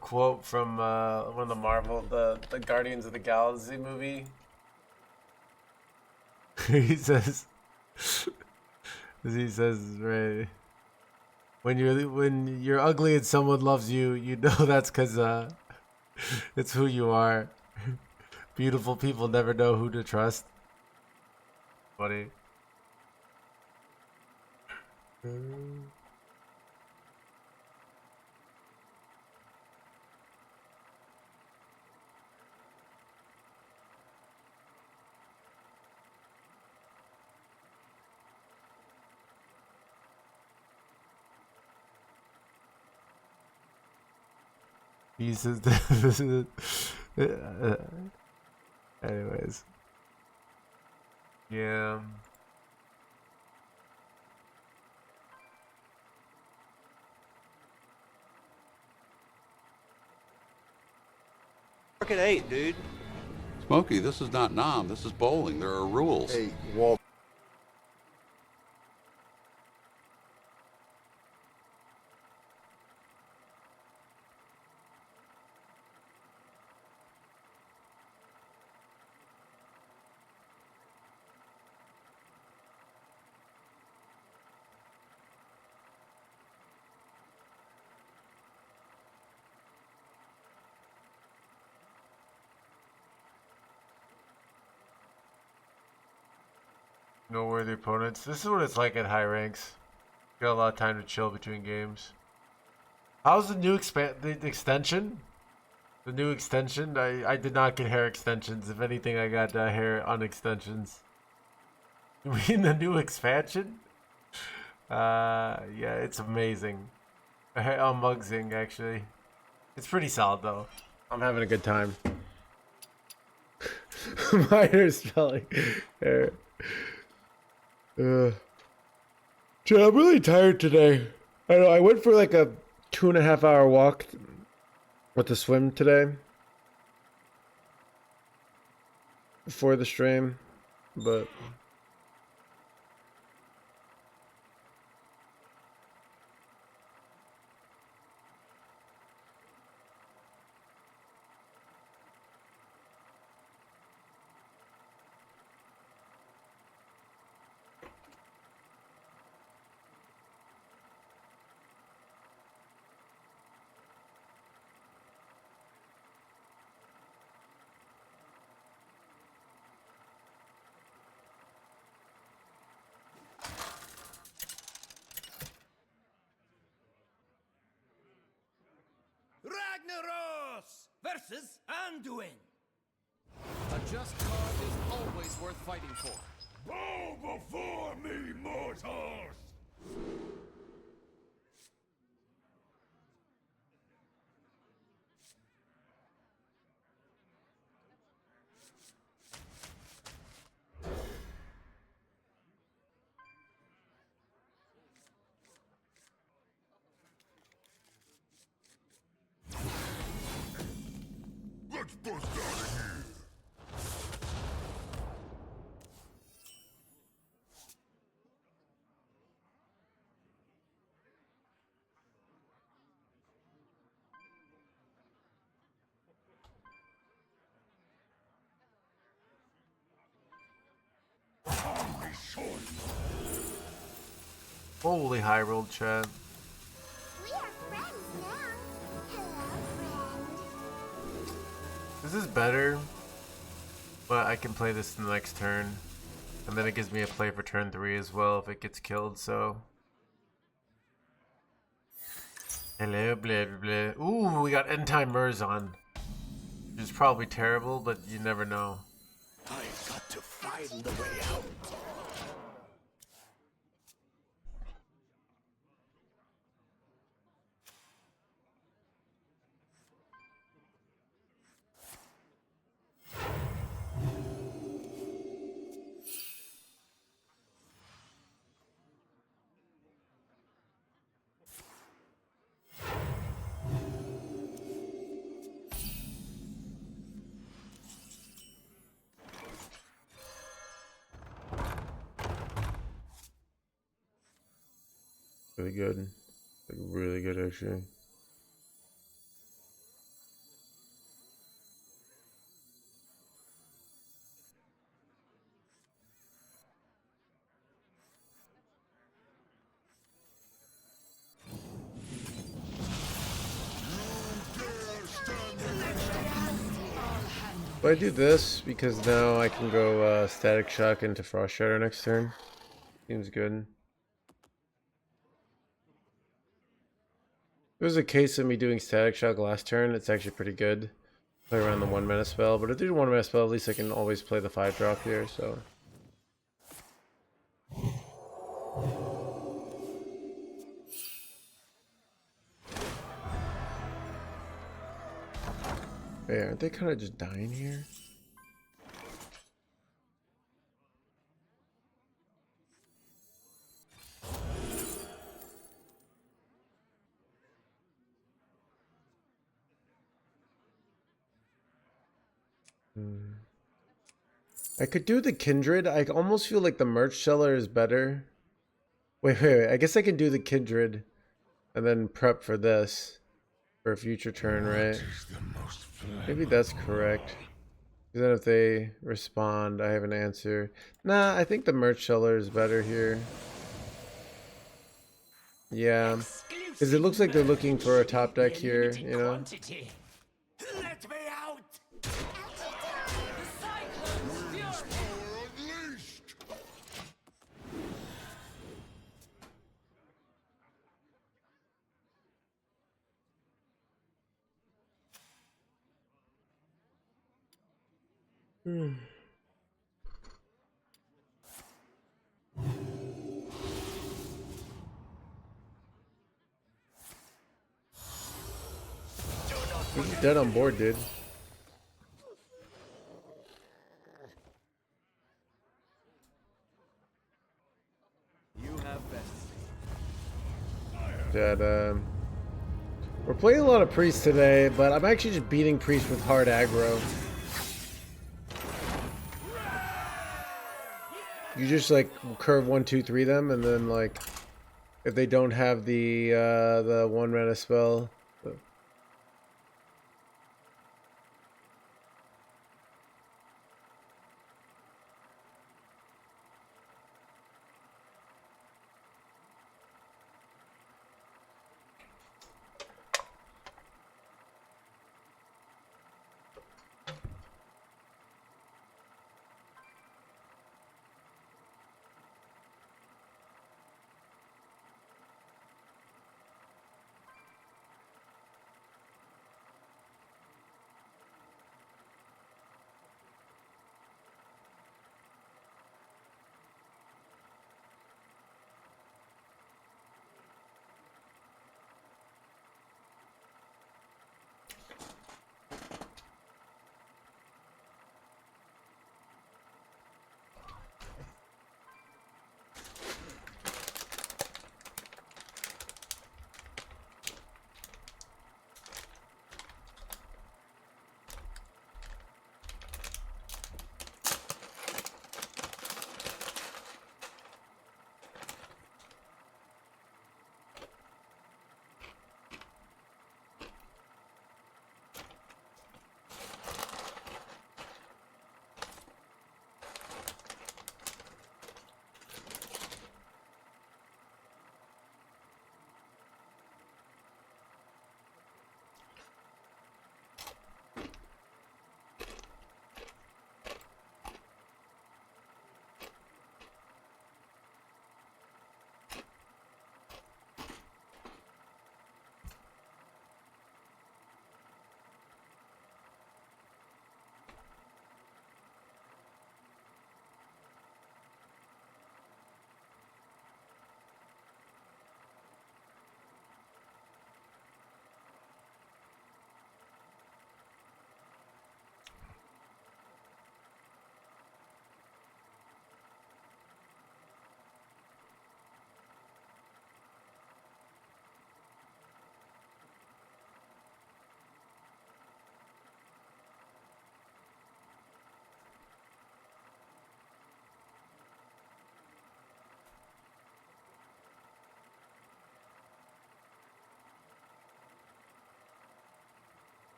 quote from one of the Marvel, the Guardians of the Galaxy movie. He says, right, when you're ugly and someone loves you, you know that's because it's who you are. Beautiful people never know who to trust. Funny. He says this is anyways. Yeah. Market 8, dude. Smokey, this is not Nam. This is bowling. There are rules. Hey, Walt. Noteworthy opponents. This is what it's like at high ranks. Got a lot of time to chill between games. How's the new the extension? The new extension? I did not get hair extensions. If anything, I got hair on extensions. You mean the new expansion? Yeah, it's amazing. I'm mugsing, actually. It's pretty solid, though. I'm having a good time. My hair's smelling. Hair. Dude, I'm really tired today. I know, I went for like a 2.5 hour walk with the swim today. Before the stream. But... Ragnaros versus Anduin. A just cause is always worth fighting for. Bow before me, mortals! Let's bust out of here! Holy high roll chat. We are friends now. Hello, friend. This is better, but I can play this in the next turn. And then it gives me a play for turn 3 as well if it gets killed, so. Hello, blah, blah, blah. Ooh, we got End Time Murzon. Which is probably terrible, but you never know. I've got to find the way out. Really good. Like, really good, actually. But I do this because now I can go Static Shock into Frostshatter next turn. Seems good. There's a case of me doing Static Shock last turn. It's actually pretty good. Play around the 1 mana spell, but if I do 1 mana spell, at least I can always play the 5-drop here, so. Hey, aren't they kind of just dying here? I could do the Kindred. I almost feel like the Merch Seller is better. Wait. I guess I can do the Kindred and then prep for this for a future turn, right? Maybe that's correct. Because then if they respond, I have an answer. Nah, I think the Merch Seller is better here. Yeah. Because it looks like they're looking for a top deck here, you know? Let me out! He's dead on board, dude. Dead. We're playing a lot of priests today, but I'm actually just beating priests with hard aggro. You just like curve 1, 2, 3 them, and then like if they don't have the 1 mana spell.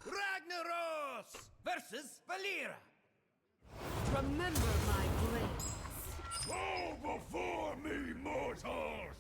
Ragnaros versus Valera. Remember my grace. Go before me, mortals!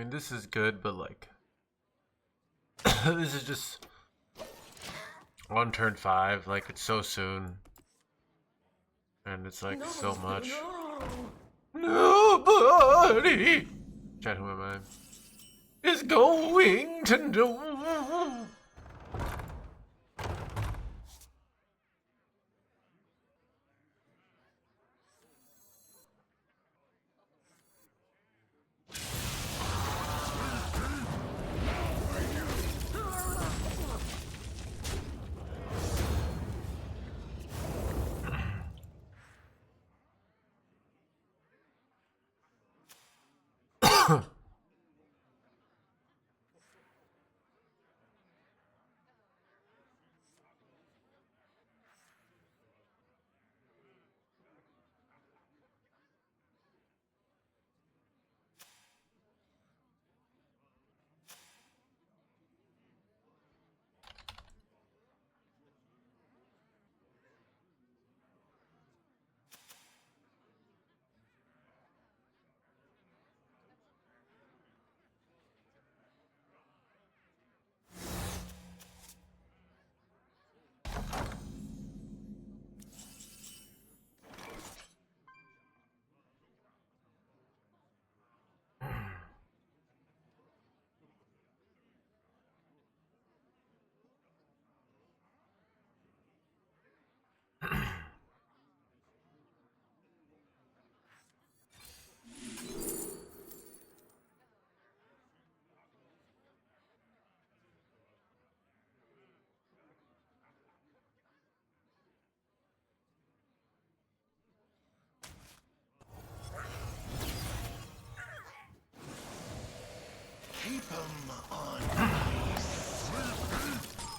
mean, this is good, but like, this is just on turn 5. Like, it's so soon, and it's like so much. Nobody. Chat, who am I? Is going to know.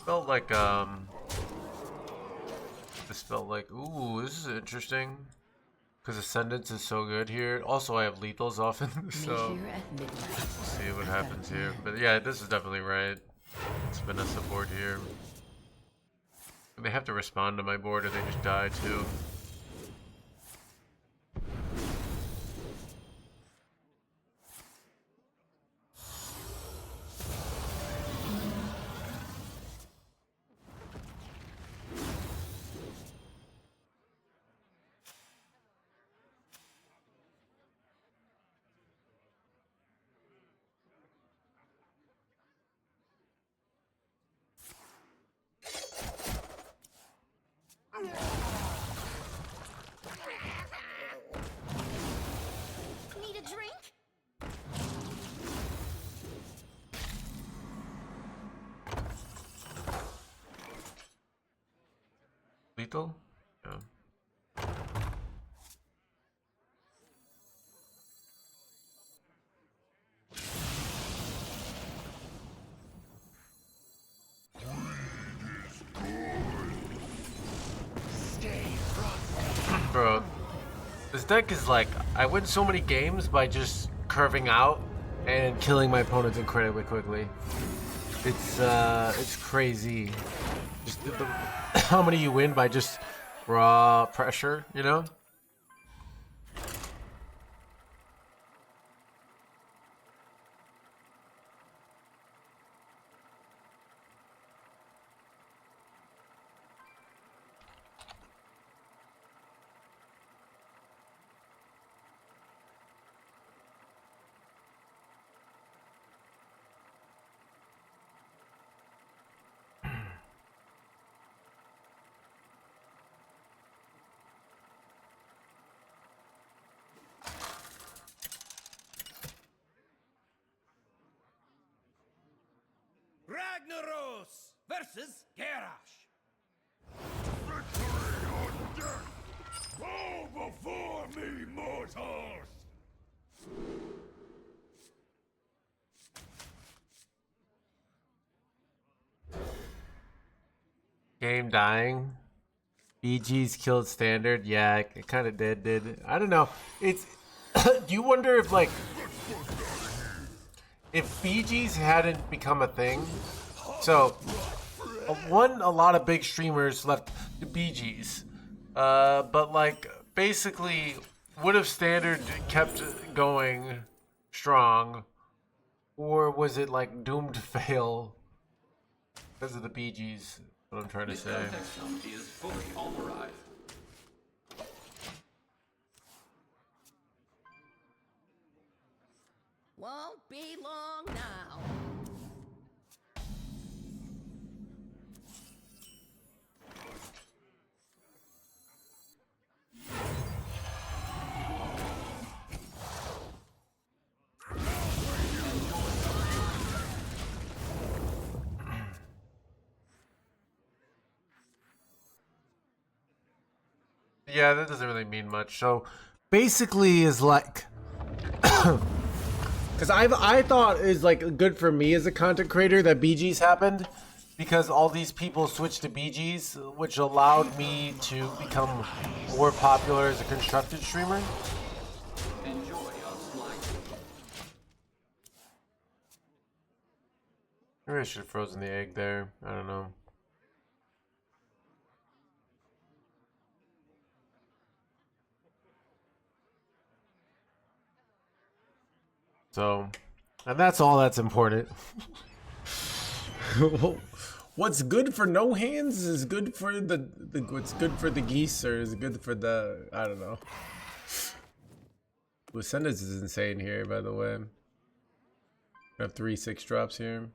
Felt like this felt like, ooh, this is interesting because Ascendance is so good here. Also, I have lethals often, so we'll see what happens here. But yeah, this is definitely right. It's been a support here. They have to respond to my board or they just die too. Need a drink? Lethal? Yeah. Bro, this deck is like, I win so many games by just curving out and killing my opponents incredibly quickly. It's crazy. Just how many you win by just raw pressure, you know? Ragnaros versus Garrosh. Victory on deck! Bow before me, mortals! Game dying. BG's killed standard. Yeah, it kind of did. I don't know. It's. Do you wonder if like, if BG's hadn't become a thing? So, a lot of big streamers left the BG's, but like basically, would have standard kept going strong, Or was it like doomed to fail because of the BGs? What I'm trying to This say. Hearthstone is fully authorized. Won't be long now. Yeah, that doesn't really mean much. So basically is like because I thought is like good for me as a content creator that BGs happened because all these people switched to BGs, which allowed me to become more popular as a constructed streamer. Enjoy your slice. Maybe I should have frozen the egg there. I don't know. So, and that's all that's important. What's good for no hands is good for the what's good for the geese or is good for the I don't know. Ascendance is insane here, by the way. I have 3 6 drops here.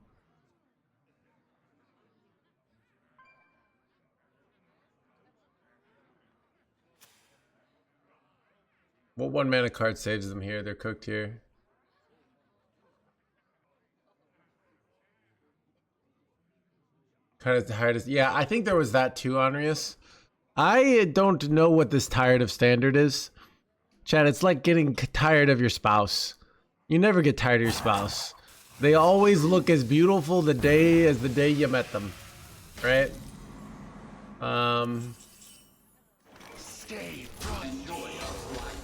What 1 mana card saves them here? They're cooked here. Kind of tired of, yeah, I think there was that too, Honorius. I don't know what this tired of standard is. Chad, it's like getting tired of your spouse. You never get tired of your spouse. They always look as beautiful the day you met them. Right? Stay from Enjoy your slice.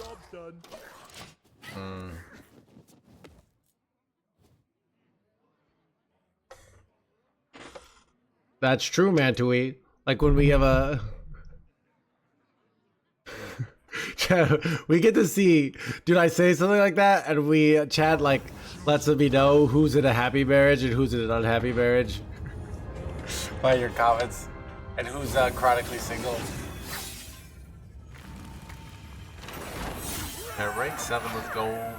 job's done. That's true, Mantui. Like when we have a we get to see, dude, I say something like that and we chat like lets me know who's in a happy marriage and who's in an unhappy marriage by your comments and who's chronically single. At rank 7, let's go.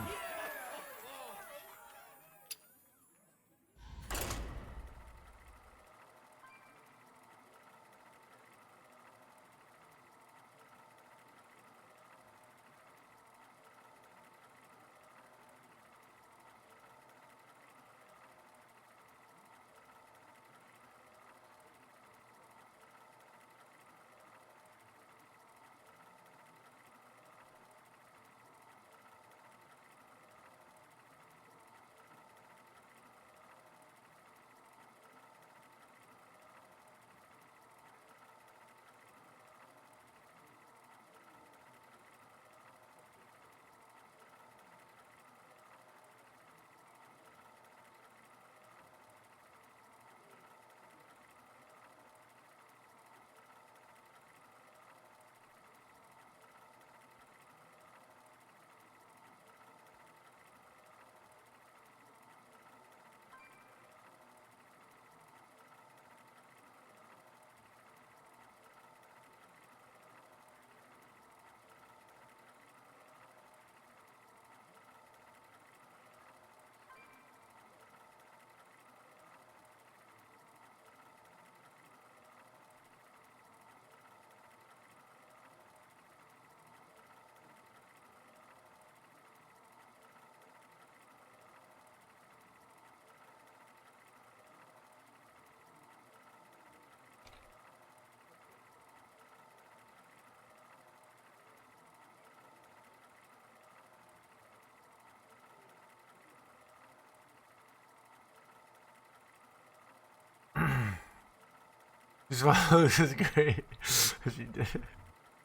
This is great. She did.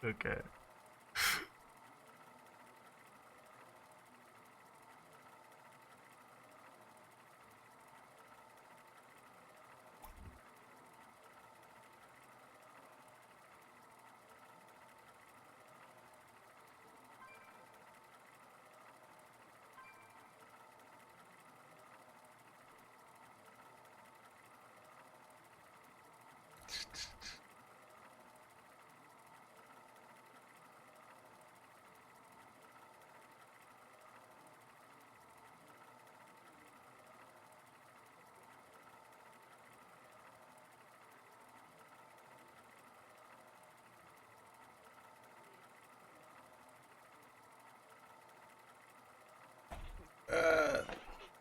Okay.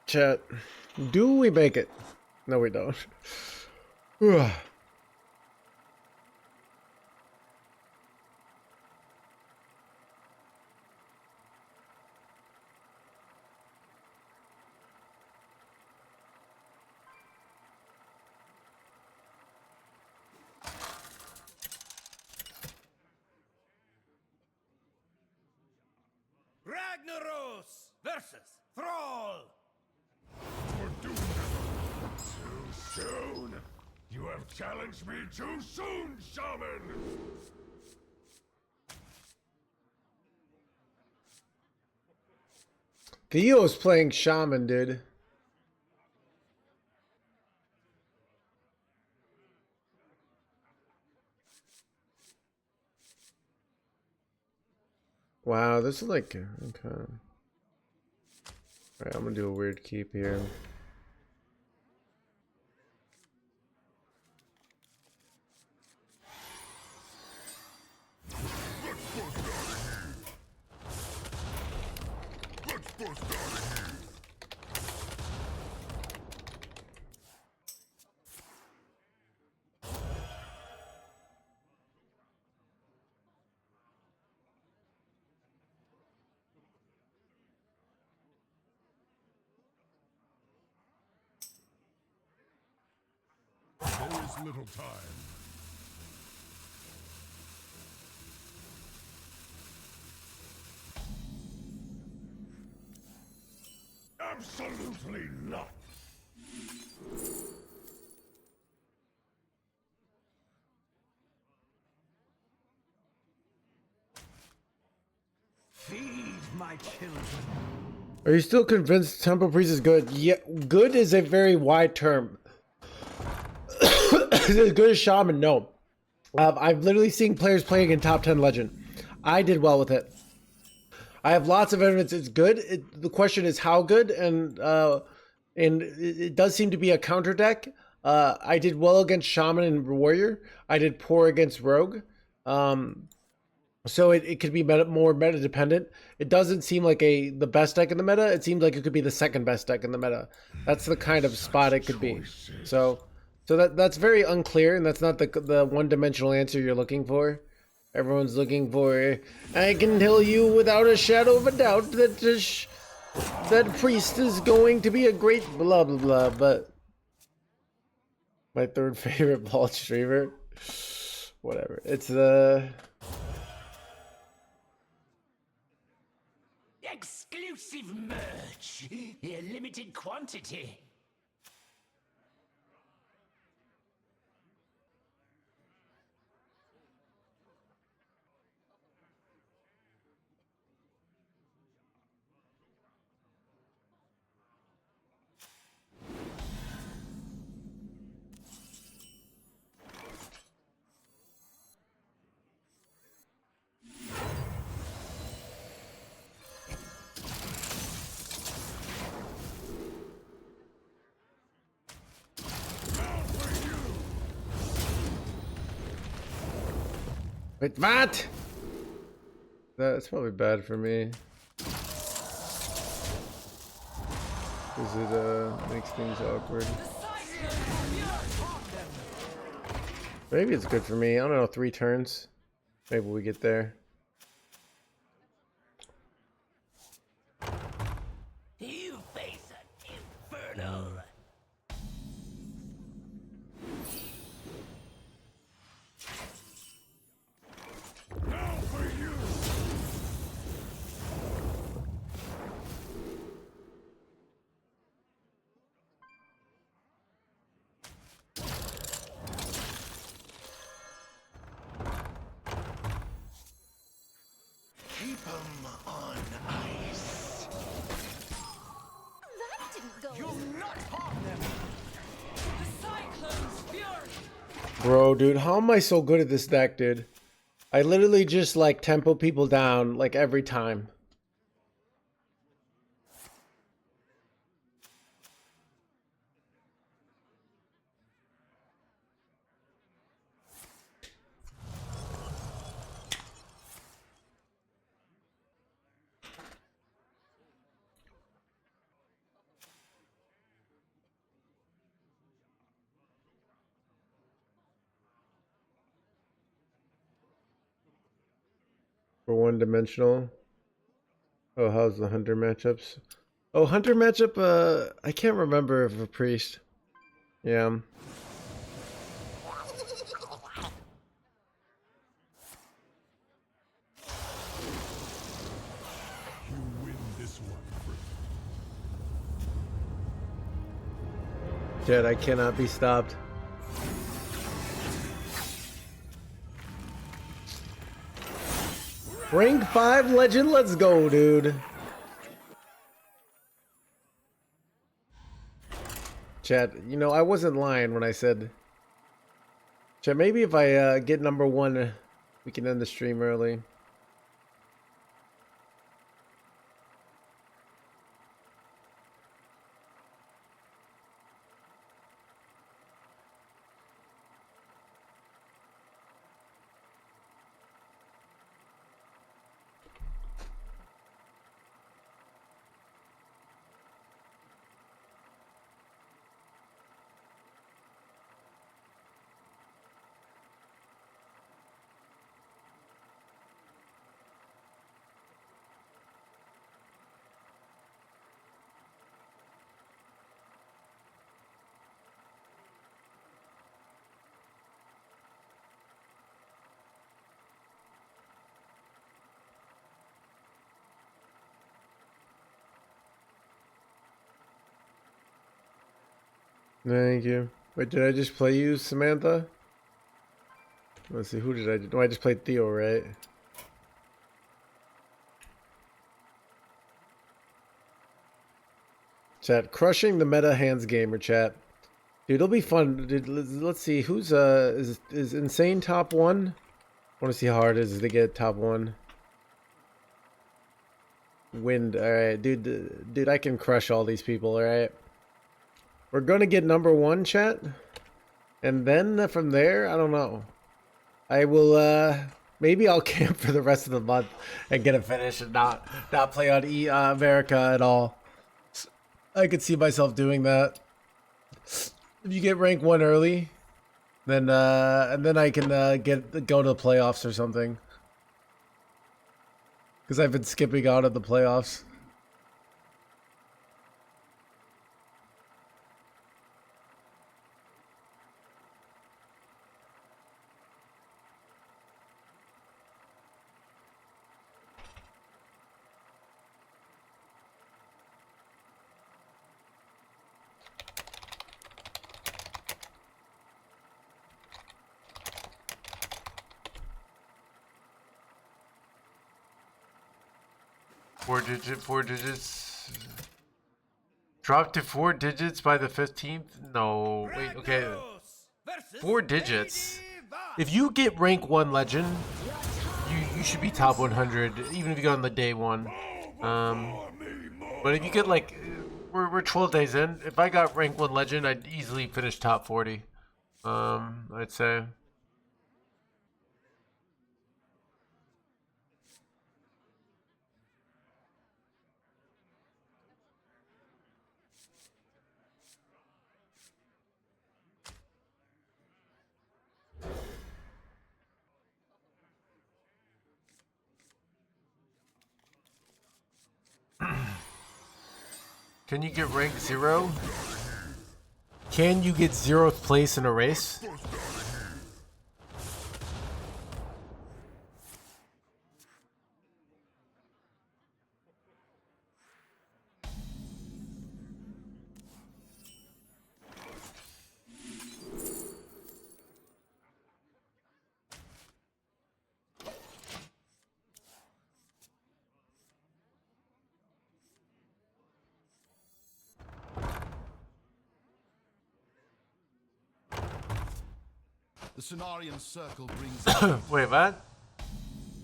Chat. Do we make it? No, we don't. Ragnaros versus Thrall. We're doomed. Too soon. You have challenged me too soon, Shaman. Theo's playing Shaman, dude. Wow, this is like okay. Alright, I'm gonna do a weird keep here. There is little time. Absolutely not. Feed my children. Are you still convinced Temple Priest is good? Yeah, good is a very wide term. Is it as good as Shaman? No. I've literally seen players playing in top 10 Legend. I did well with it. I have lots of evidence it's good. The question is how good, and it does seem to be a counter deck. I did well against Shaman and Warrior. I did poor against Rogue. So it could be more meta dependent. It doesn't seem like the best deck in the meta. It seems like it could be the second best deck in the meta. That's the kind of spot it could be. So that's very unclear, and that's not the one-dimensional answer you're looking for. Everyone's looking for, I can tell you without a shadow of a doubt that that priest is going to be a great blah blah blah, but my third favorite vault streamer, whatever. It's Exclusive merch. A limited quantity. wait, Matt. That's probably bad for me. Because it makes things awkward. Maybe it's good for me. I don't know, 3 turns. Maybe we get there. You face an inferno. Now for you. Keep 'em on ice. That didn't go. You'll not harm them. The Cyclone's fury. Bro, dude, how am I so good at this deck, dude? I literally just like tempo people down like every time. For one dimensional. Oh, how's the hunter matchups? Oh, hunter matchup, I can't remember if a priest. Yeah. You win this one, friend. Jed, I cannot be stopped. Rank 5 legend, let's go, dude. Chat, you know, I wasn't lying when I said... Chat, maybe if I get number 1, we can end the stream early. Thank you. Wait, did I just play you, Samantha? Let's see, who did I... No, I just played Theo, right? Chat, crushing the meta hands gamer, chat. Dude, it'll be fun. Dude, let's see, who's, is Insane top 1? I want to see how hard it is to get top 1. Wind, alright, dude, I can crush all these people, alright? We're gonna get number 1, chat. And then from there, I don't know. I will, maybe I'll camp for the rest of the month and get it finished and not play on America at all. I could see myself doing that. If you get rank 1 early, then, and then I can, go to the playoffs or something. Because I've been skipping out of the playoffs. Four digits. Drop to 4 digits by the 15th? No, wait, okay. 4 digits. If you get rank 1 legend, you should be top 100, even if you got on the day 1. But if you get like, we're 12 days in. If I got rank 1 legend, I'd easily finish top 40. I'd say. Can you get rank 0? Can you get 0th place in a race? The Cenarian circle brings Wait, what?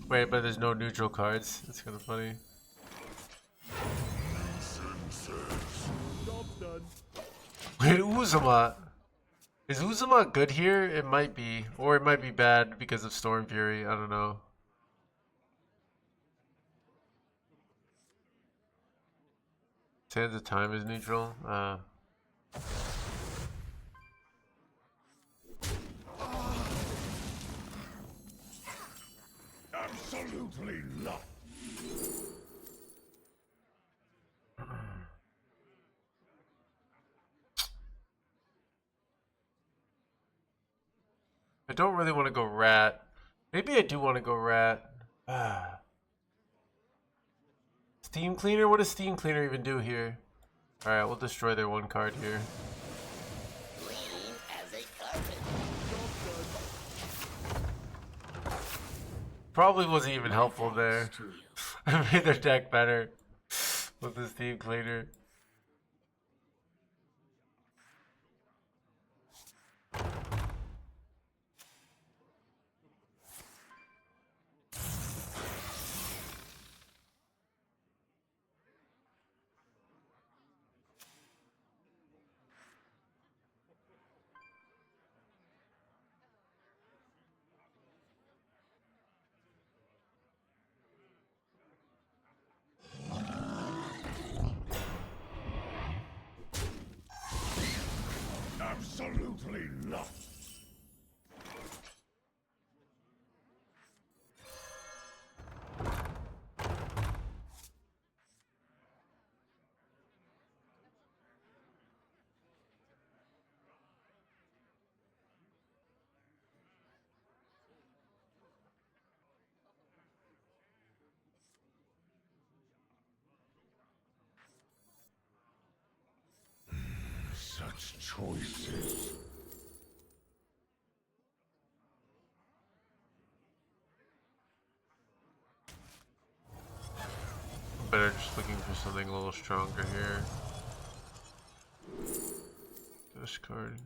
Wait, but there's no neutral cards. That's kind of funny. Wait, Uzuma. Is Uzuma good here? It might be. Or it might be bad because of Stormfury. I don't know. Sands of Time is neutral. Absolutely not. I don't really want to go rat. Maybe I do want to go rat. Steam Cleaner? What does Steam Cleaner even do here? Alright, we'll destroy their one card here. Probably wasn't even helpful there. I made their deck better with the Steam Cleaner. Absolutely not. Such choices. Better just looking for something a little stronger here. Discard.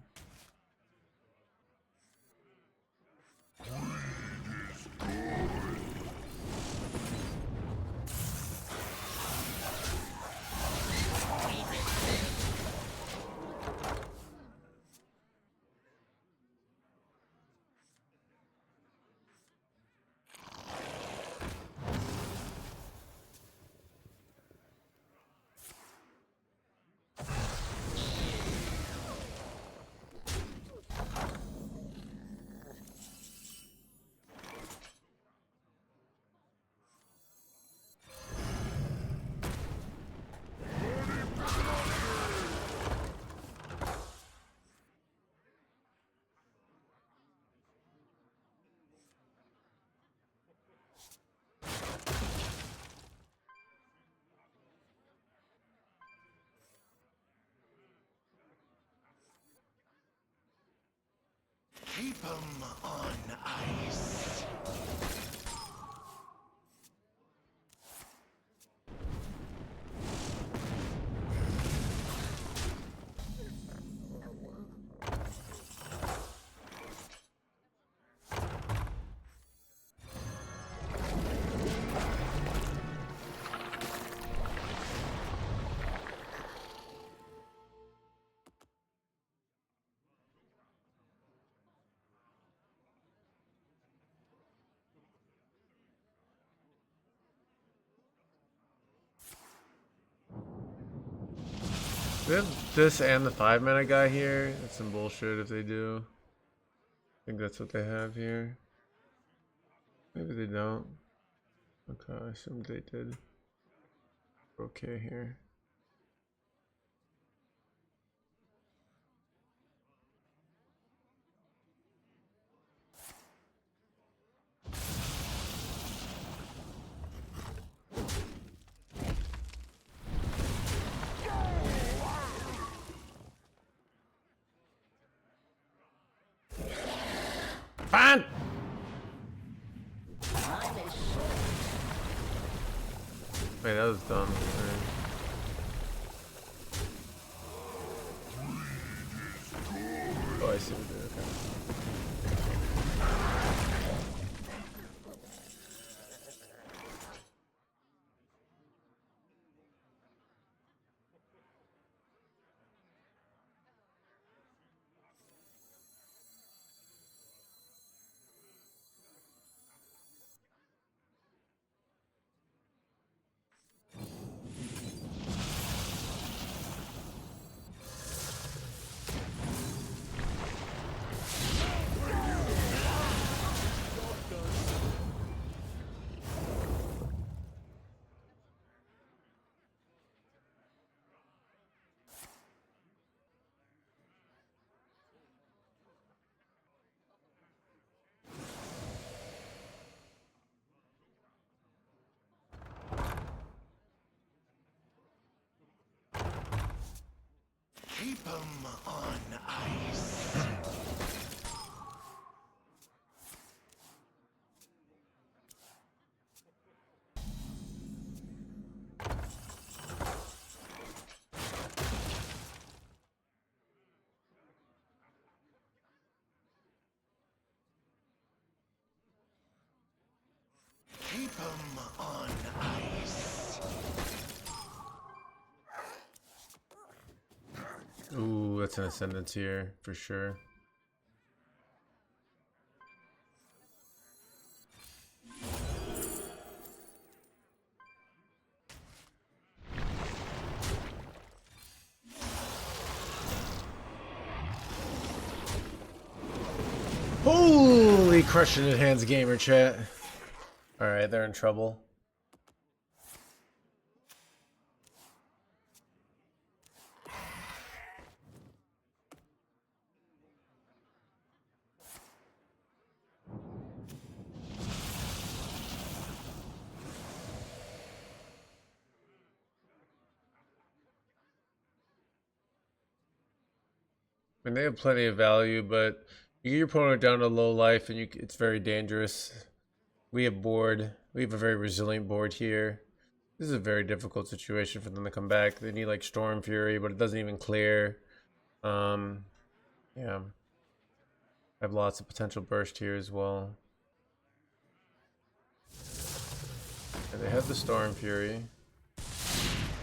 Keep them on ice. We have this and the 5-mana guy here. That's some bullshit if they do. I think that's what they have here. Maybe they don't. Okay, I assumed they did. Okay here. Fine! Wait, that was dumb. Right. Oh, I see what they did. Okay. Keep 'em on ice. Keep 'em on ice. Ooh, that's an Ascendance here for sure. Holy crushing it, Hands Gamer chat. Alright, they're in trouble. I mean, they have plenty of value, but you get your opponent down to low life and it's very dangerous. We have a very resilient board here. This is a very difficult situation for them to come back. They need like Stormfury, but it doesn't even clear. Yeah. I have lots of potential burst here as well. And they have the Stormfury.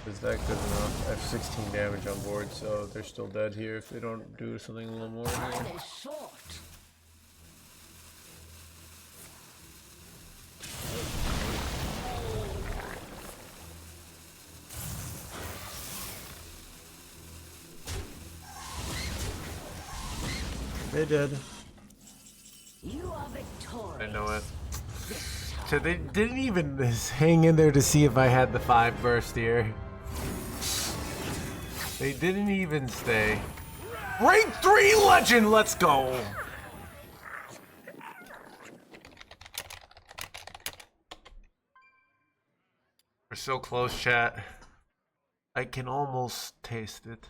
Is that good enough? I have 16 damage on board, so they're still dead here if they don't do something a little more here. They did. You are victorious. I know it. So they didn't even hang in there to see if I had the 5 burst here. They didn't even stay. Rank 3 legend, let's go! We're so close, chat. I can almost taste it.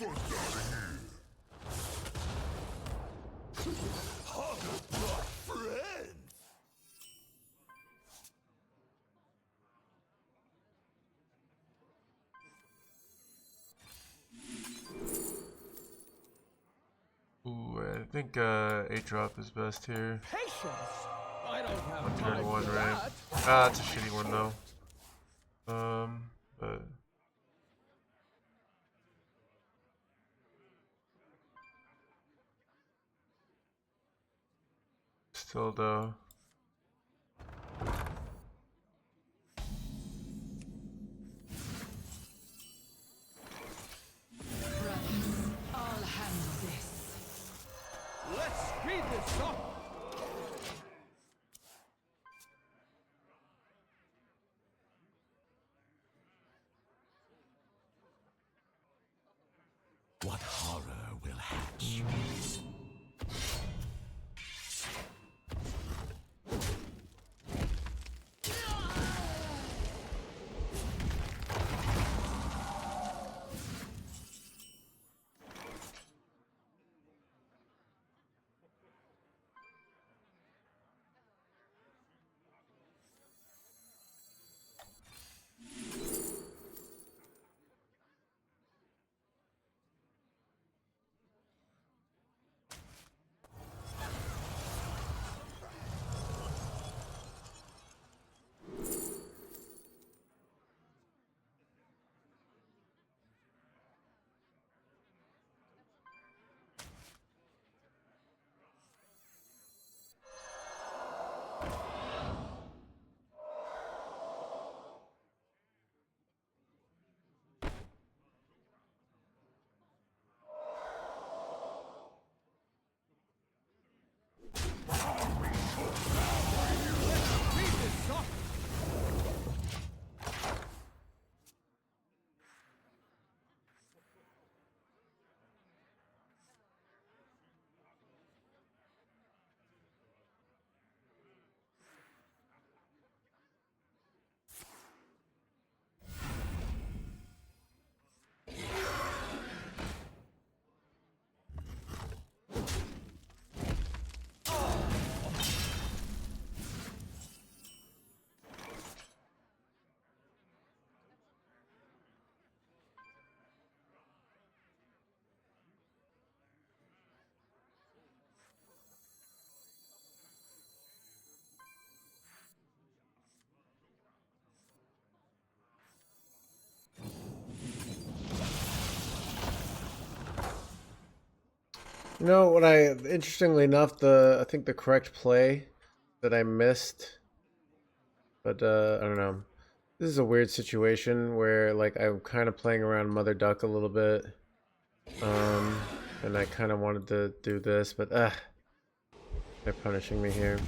Ooh, I think 8-drop is best here. I don't have On time turn for 1, right? that. Ah, it's a shitty one though. But still though. All hands this. Let's speed this up. What horror will hatch? You know what interestingly enough, I think the correct play that I missed, but I don't know. This is a weird situation where like I'm kind of playing around Mother Duck a little bit. And I kind of wanted to do this, but they're punishing me here.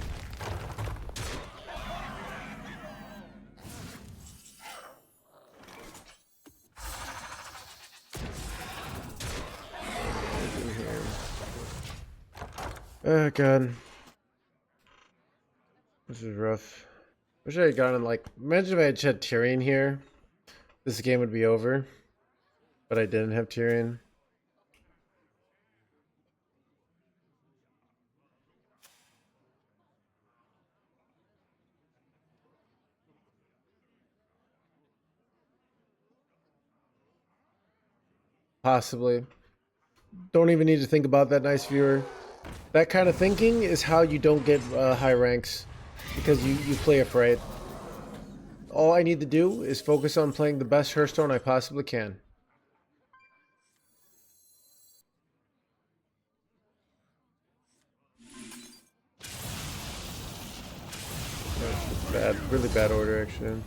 Oh god. This is rough. Wish I had gotten like, imagine if I had had Tyrion here. This game would be over. But I didn't have Tyrion. Possibly. Don't even need to think about that, nice viewer. That kind of thinking is how you don't get high ranks. Because you play afraid. All I need to do is focus on playing the best Hearthstone I possibly can. Bad, really bad order actually.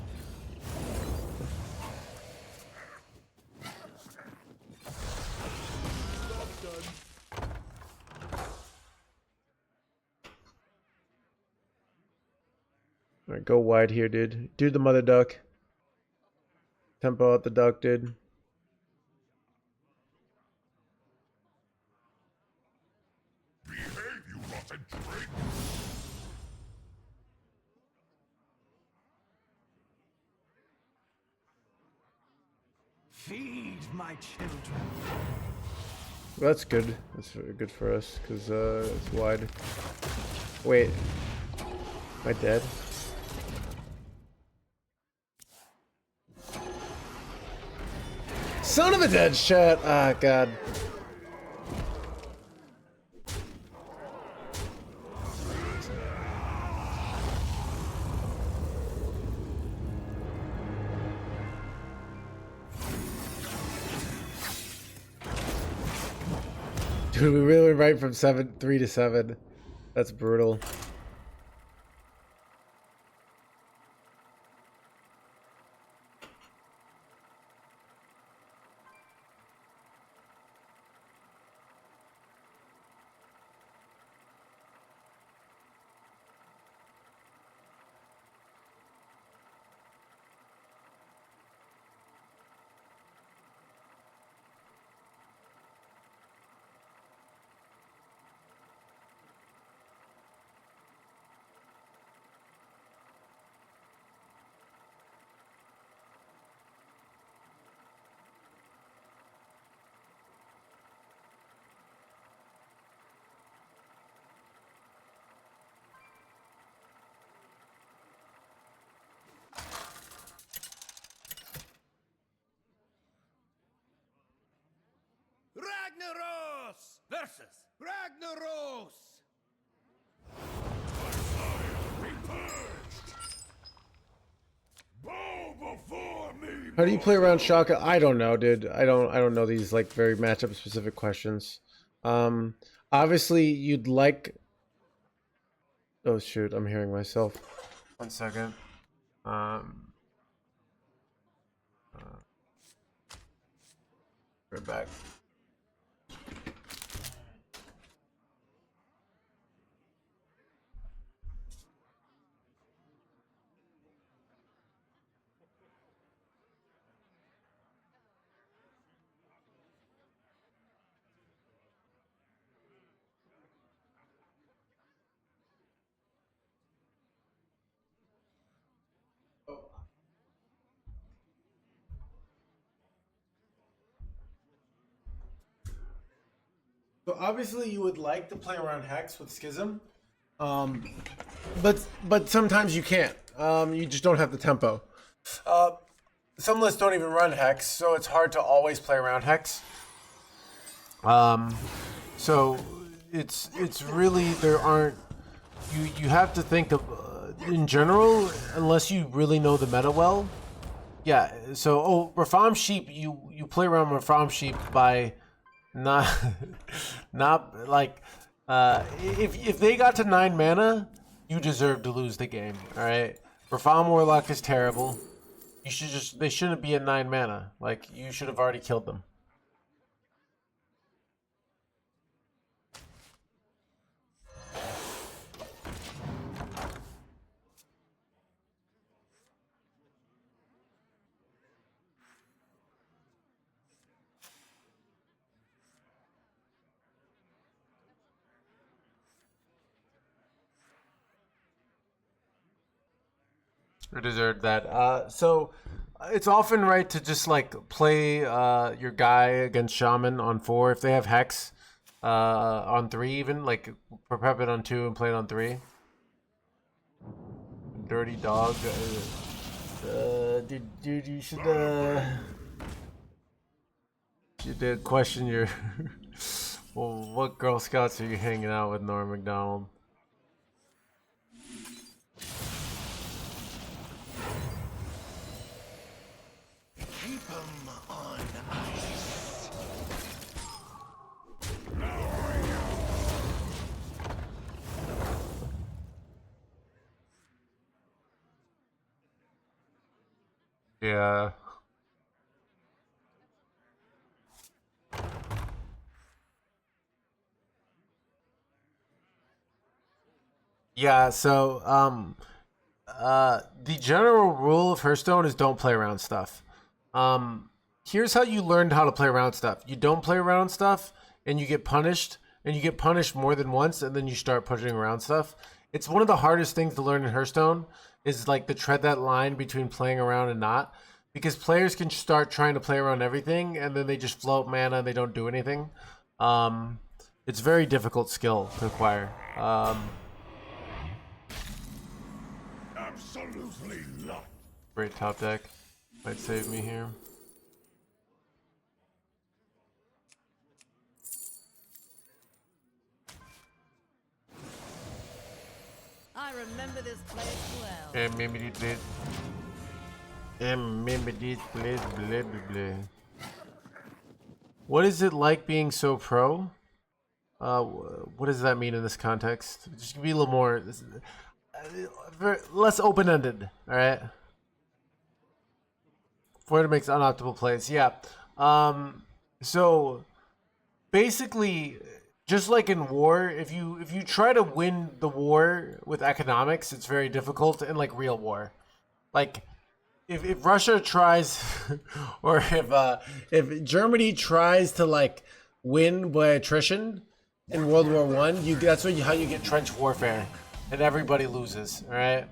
Alright, go wide here, dude. Do the Mother Duck. Tempo out the duck, dude. Behave, you rotten trick. Feed my children. That's good. That's good for us because it's wide. Wait, am I dead? Son of a dead shot! Ah, God. Dude, we really went right from 3 to 7. That's brutal. Ragnaros versus Ragnaros. Be purged. Bow before me. How do you play around Shaka? I don't know, dude. I don't know these like very matchup specific questions. Obviously you'd like. Oh shoot, I'm hearing myself. 1 second. Right back. So obviously you would like to play around Hex with Schism, but sometimes you can't. You just don't have the tempo. Some lists don't even run Hex, so it's hard to always play around Hex. So it's really there aren't you have to think of in general unless you really know the meta well. Yeah. So Reform Sheep you play around Reform Sheep by not like if they got to 9 mana, you deserve to lose the game. All right, Rafael Warlock is terrible. They shouldn't be at 9 mana. Like you should have already killed them. Or deserved that. So it's often right to just like play your guy against Shaman on 4 if they have Hex on 3 even, like prep it on 2 and play it on 3. Dirty dog. Dude, you should question your. Well, what Girl Scouts are you hanging out with, Norm McDonald? Keep 'em on ice. Yeah. Yeah, so the general rule of Hearthstone is don't play around stuff. Here's how you learned how to play around stuff. You don't play around stuff and you get punished, and you get punished more than once, and then you start pushing around stuff. It's one of the hardest things to learn in Hearthstone is like to tread that line between playing around and not, because players can start trying to play around everything and then they just float mana and they don't do anything. It's very difficult skill to acquire. Absolutely not. Great top deck. Might save me here. I remember this place well. And maybe this. And maybe this place. Blah blah blah. What is it like being so pro? What does that mean in this context? Just be a little more, less open-ended. All right. Void makes unoptimal plays. Yeah. So basically, just like in war, if you try to win the war with economics, it's very difficult in like real war. Like if Russia tries, or if Germany tries to like win by attrition in World War I, that's how you get trench warfare, and everybody loses. All right.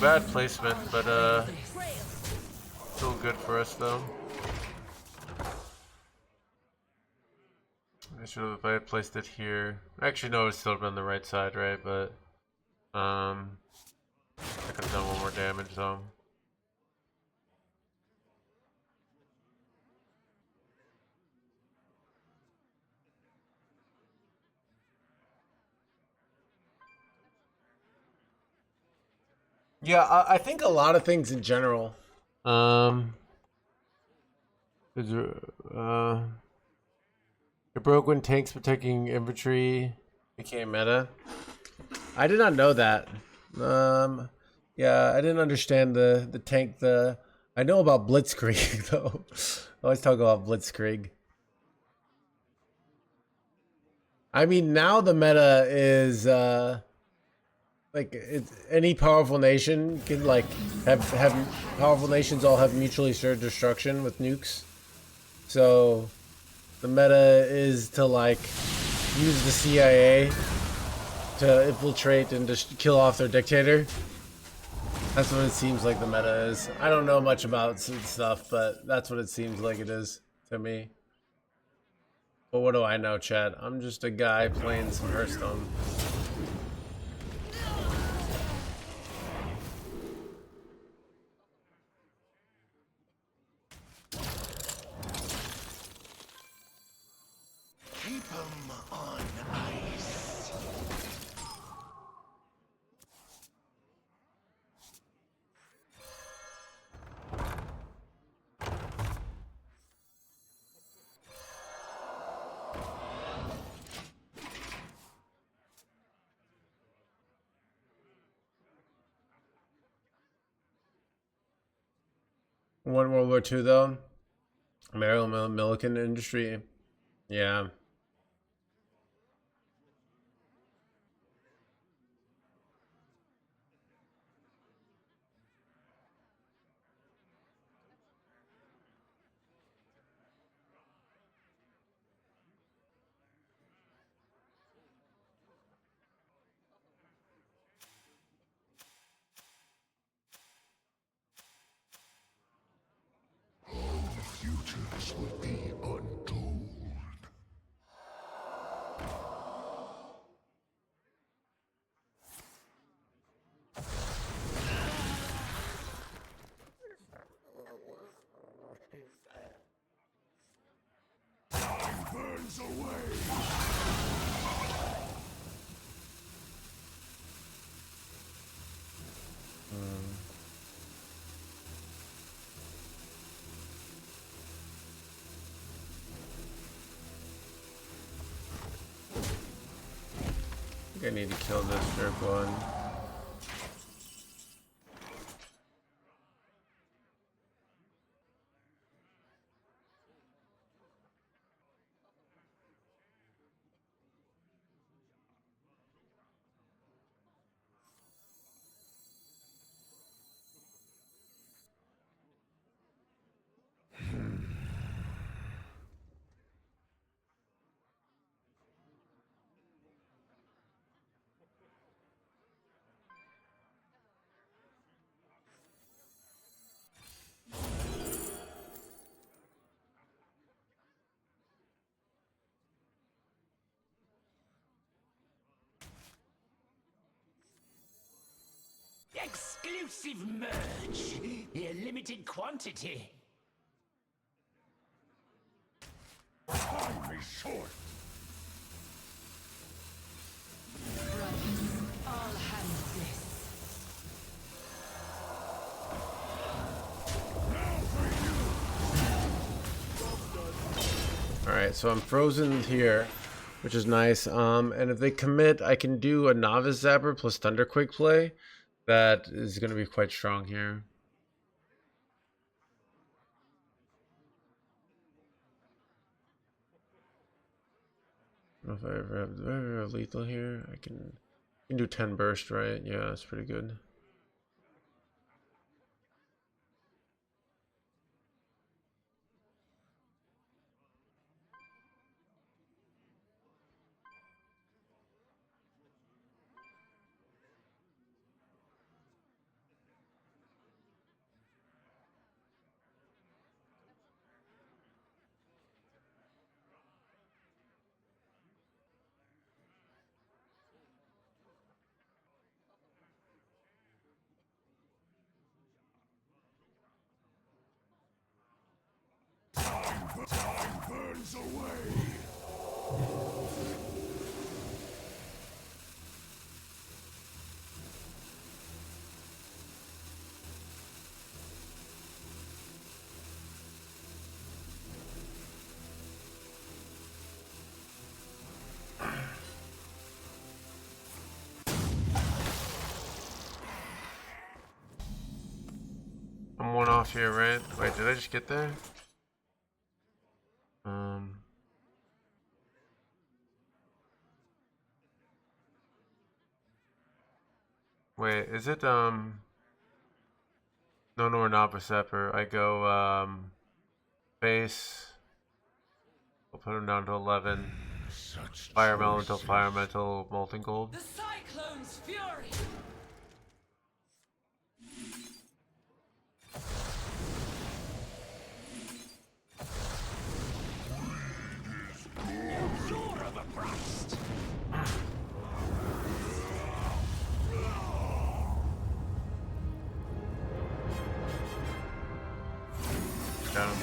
Bad placement, but still good for us though. I should have, if I had placed it here. Actually, no, it would still been on the right side, right? But I could have done one more damage though. Yeah, I think a lot of things in general. Is there, it broke when tanks protecting infantry became meta. I did not know that. Yeah, I didn't understand the tank. I know about Blitzkrieg though. I always talk about Blitzkrieg. I mean, now the meta is like any powerful nation can like have powerful nations all have mutually assured destruction with nukes. So the meta is to like use the CIA to infiltrate and just kill off their dictator. That's what it seems like the meta is. I don't know much about stuff, but that's what it seems like it is to me. But what do I know, chat? I'm just a guy playing some Hearthstone. Keep 'em on ice. World War II though. Maryland Milliken industry. Yeah. Futures will be untold. Time burns away. I think I need to kill this jerk one. Massive merch. A limited quantity. Time is short. All hands this. Alright, so I'm frozen here, which is nice. And if they commit, I can do a Novice Zapper plus Thunderquake play. That is going to be quite strong here. I don't know if I ever have, do I ever have lethal here? I can do 10 burst, right? Yeah, that's pretty good. Time burns away. I'm one off here, right? Wait, did I just get there? Wait, is it, no, we're not Berserker. I go, base. I'll put him down to 11. Fire Elemental, Fire Elemental, Molten Gold. The cyclone's fury! You're of a Christ. Got him.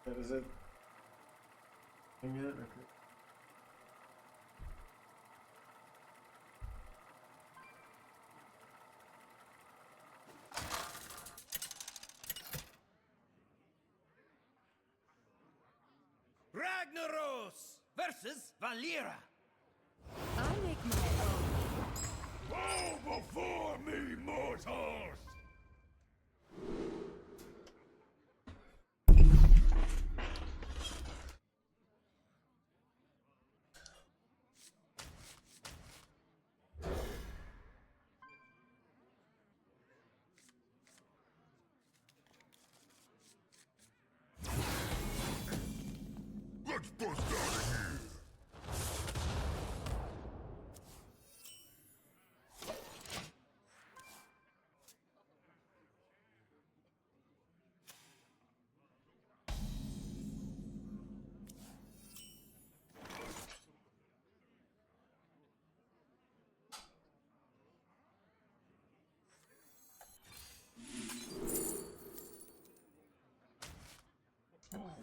That is it. Hang it. Okay. versus Valera. I make my own. Bow before me, mortals! Let's bust out of here!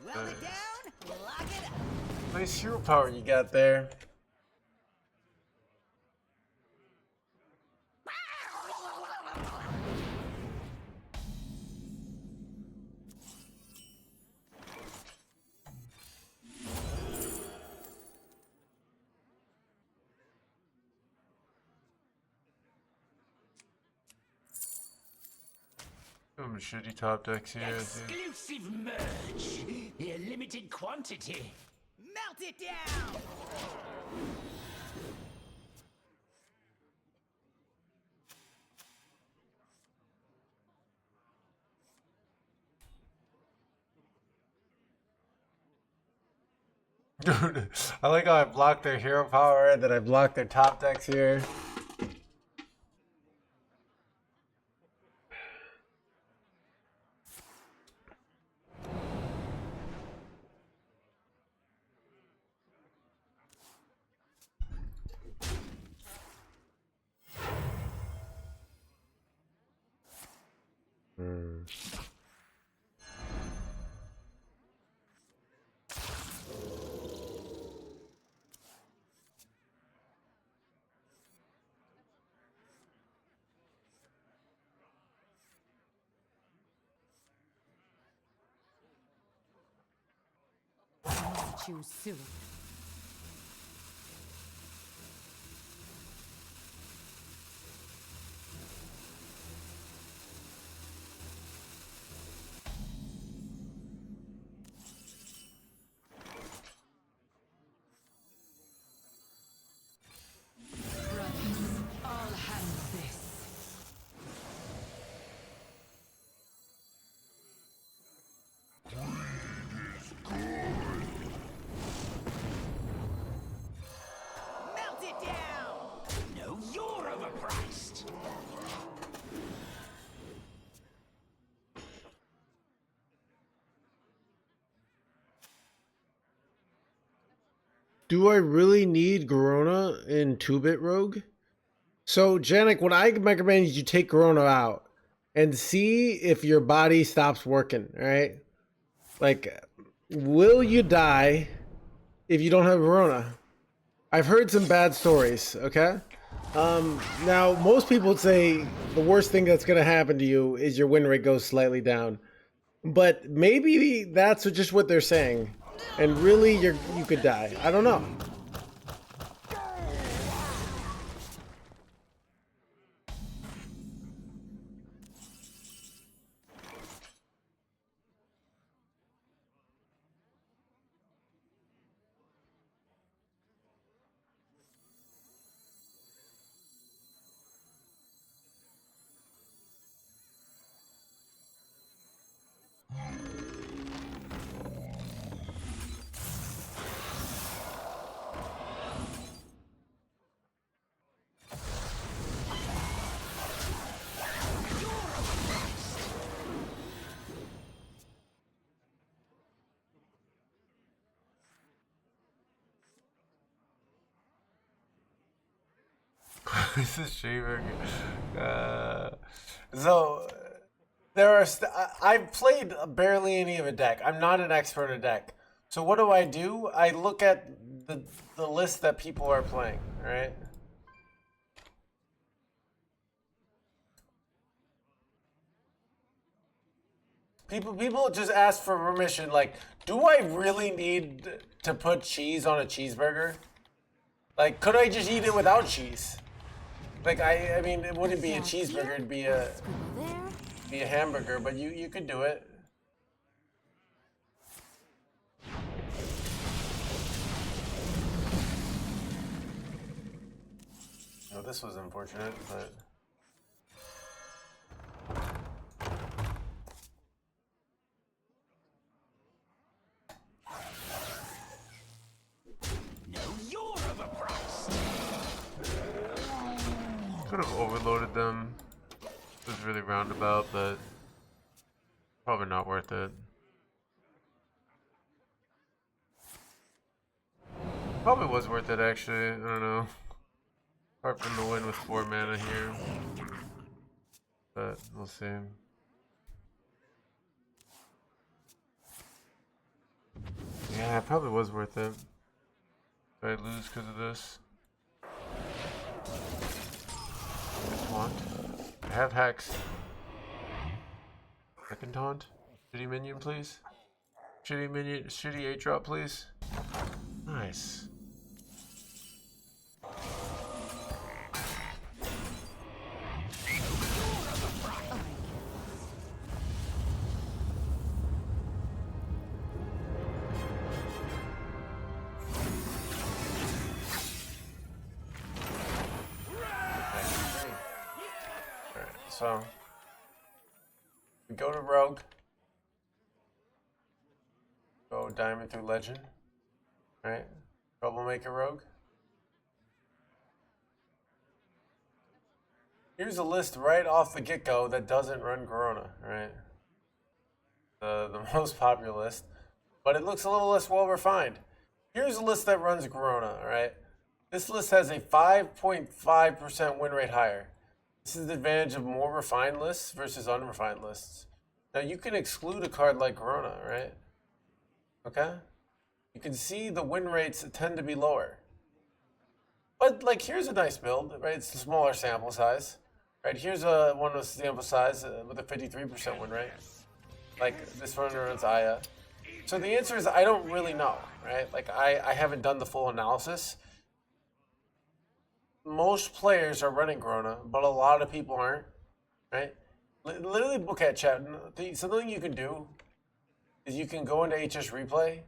Weld it down, lock it up. Nice hero power you got there. Some shitty top decks here. Dude. Exclusive merge. A limited quantity. Melt it down. Dude, I like how I blocked their hero power and then I blocked their top decks here. Choose soon. Brothers, all hands this. Melt it down. No, you're overpriced. Do I really need Garona in 2-bit Rogue? So, Janik, what I recommend is you take Garona out and see if your body stops working, right? Like, will you die if you don't have Garona? I've heard some bad stories, okay? Now, most people would say the worst thing that's going to happen to you is your win rate goes slightly down. But maybe that's just what they're saying. And really, you could die. I don't know. This is Shaman. So there are. I've played barely any of a deck. I'm not an expert at deck. So what do? I look at the list that people are playing. Right. People just ask for permission. Like, do I really need to put cheese on a cheeseburger? Like, could I just eat it without cheese? Like, I mean, it wouldn't be a cheeseburger. It'd be a hamburger. But you could do it. Oh, this was unfortunate, but. Could have overloaded them. It was really roundabout, but probably not worth it. Probably was worth it actually. I don't know. Apart from the win with 4 mana here, but we'll see. Yeah, it probably was worth it. Did I lose because of this? Taunt. I have Hex. Second taunt. Shitty minion, please. Shitty minion. Shitty 8-drop, please. Nice. So, we go to Rogue, go Diamond through Legend, right? Troublemaker Rogue. Here's a list right off the get-go that doesn't run Corona, right? The most popular list, but it looks a little less well-refined. Here's a list that runs Corona, right? This list has a 5.5% win rate higher. This is the advantage of more refined lists versus unrefined lists. Now you can exclude a card like Corona, right? Okay? You can see the win rates tend to be lower. But like here's a nice build, right? It's a smaller sample size. Right, here's one with sample size with a 53% win rate. Like this one runs Aya. So the answer is I don't really know, right? Like I haven't done the full analysis. Most players are running Corona, but a lot of people aren't, right? Literally, okay, chat. Something you can do is you can go into HS Replay,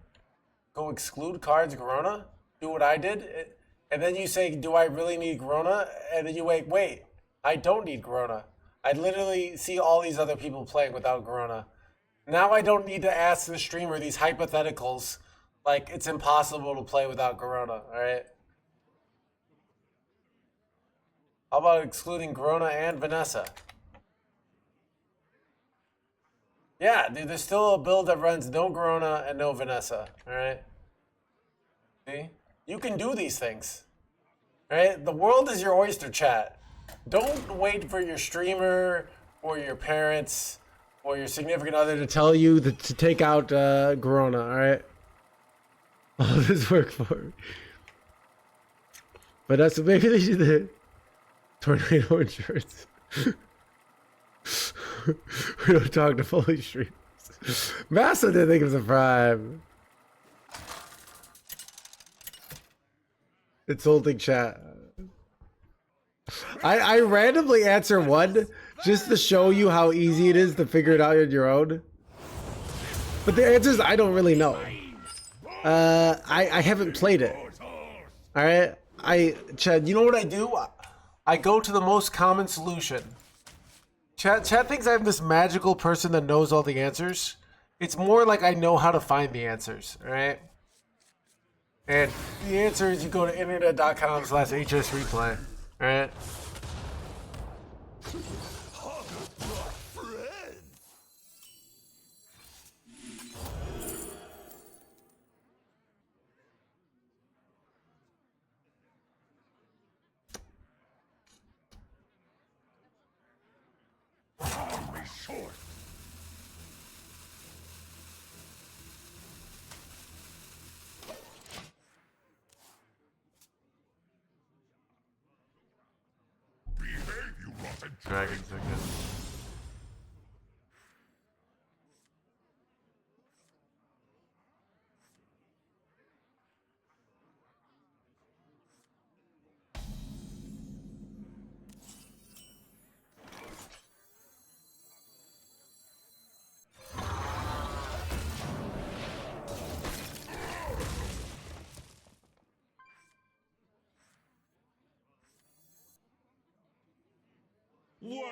go exclude cards Corona, do what I did, and then you say, do I really need Corona? And then you wait, I don't need Corona. I literally see all these other people playing without Corona. Now I don't need to ask the streamer these hypotheticals like it's impossible to play without Corona, all right? How about excluding Corona and Vanessa? Yeah, dude, there's still a build that runs no Corona and no Vanessa, alright? See? You can do these things. Alright? The world is your oyster, chat. Don't wait for your streamer or your parents or your significant other to tell you to take out Corona, alright? All this work for me. But that's maybe they should do. Tornado insurance. We don't talk to fully streamers. Massa didn't think it was a prime. It's holding chat. I randomly answer one just to show you how easy it is to figure it out on your own. But the answer is I don't really know. I haven't played it. Alright? Chad, you know what I do? I go to the most common solution. Chat thinks I'm this magical person that knows all the answers. It's more like I know how to find the answers, alright? And the answer is you go to internet.com/hsreplay, alright? Dragons again.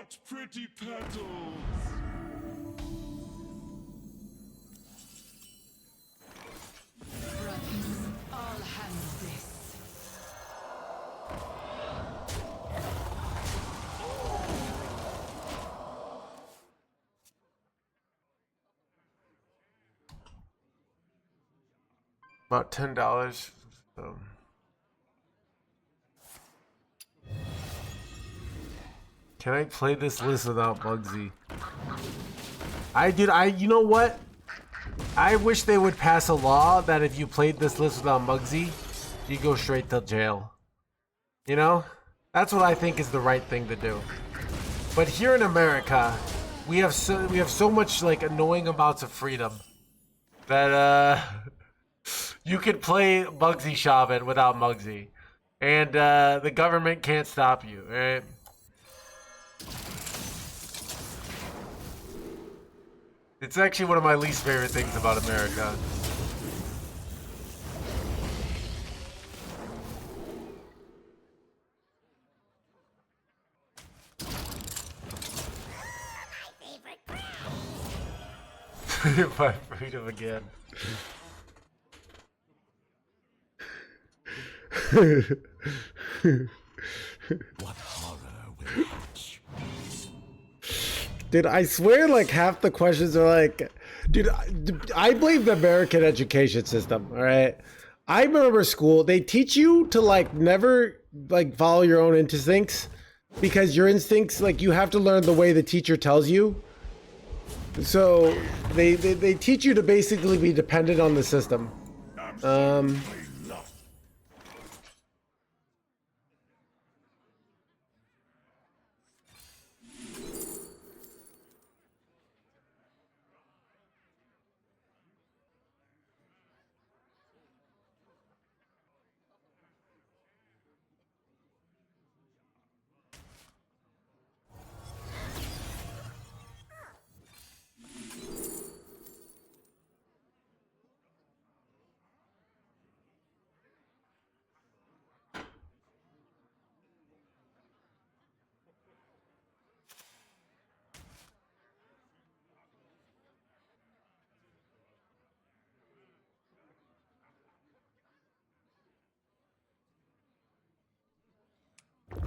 What pretty petals! Brothers, all hands this. About $10. So. Can I play this list without Bugsy? You know what? I wish they would pass a law that if you played this list without Bugsy, you go straight to jail. You know? That's what I think is the right thing to do. But here in America, we have so much like annoying amounts of freedom that you can play Bugsy Shaman without Bugsy, and the government can't stop you, right? It's actually one of my least favorite things about America. My freedom again. What horror will watch? Dude, I swear like half the questions are like, dude, I blame the American education system, all right? I remember school, they teach you to like never like follow your own instincts because your instincts, like you have to learn the way the teacher tells you. So they teach you to basically be dependent on the system.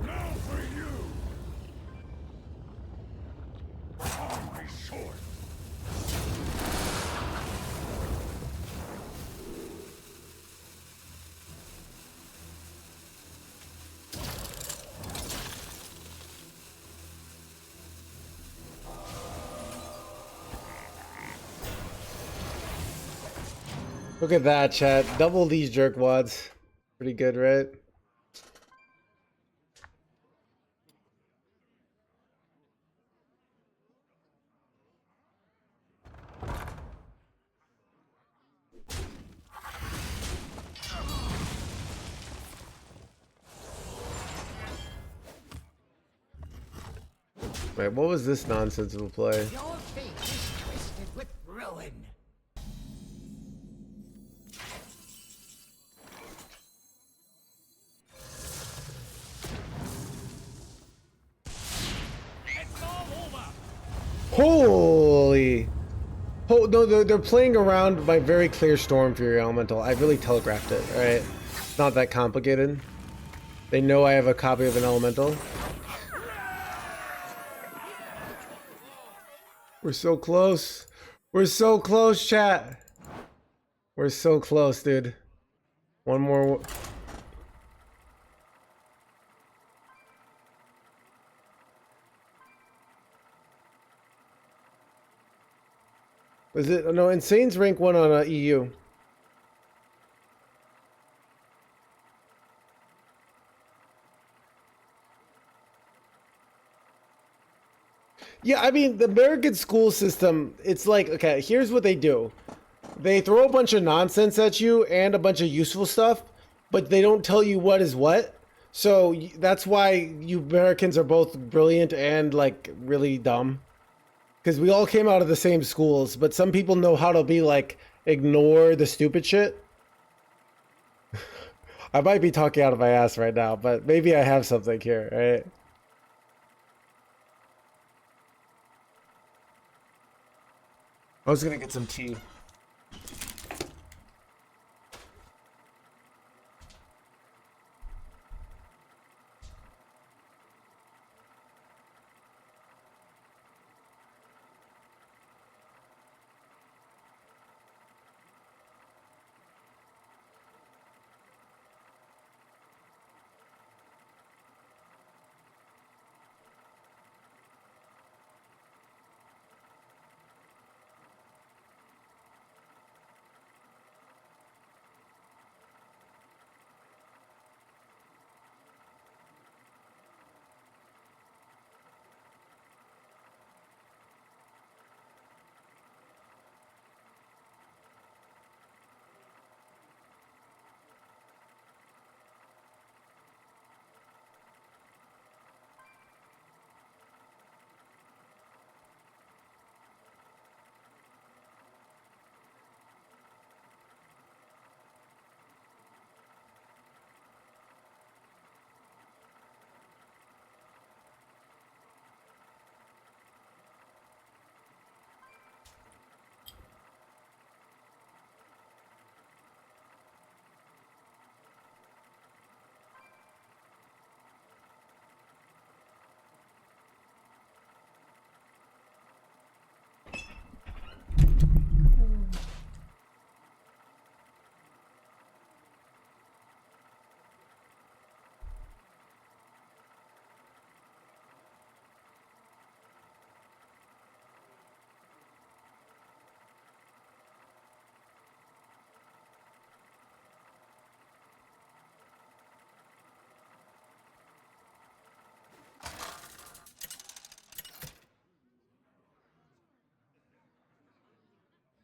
Now for you! On my sword! Look at that, chat. Double these jerkwads. Pretty good, right? Wait, what was this nonsense we'll play? Your fate is twisted with ruin. It's all over! Holy! Oh, no, they're playing around my very clear Stormfury Elemental. I really telegraphed it, alright? It's not that complicated. They know I have a copy of an Elemental. We're so close. We're so close, chat. We're so close, dude. One more. Was it? No, Insane's rank 1 on EU. Yeah, I mean, the American school system, it's like, okay, here's what they do. They throw a bunch of nonsense at you and a bunch of useful stuff, but they don't tell you what is what. So that's why you Americans are both brilliant and, like, really dumb. Because we all came out of the same schools, but some people know how to be, like, ignore the stupid shit. I might be talking out of my ass right now, but maybe I have something here, right? I was gonna get some tea.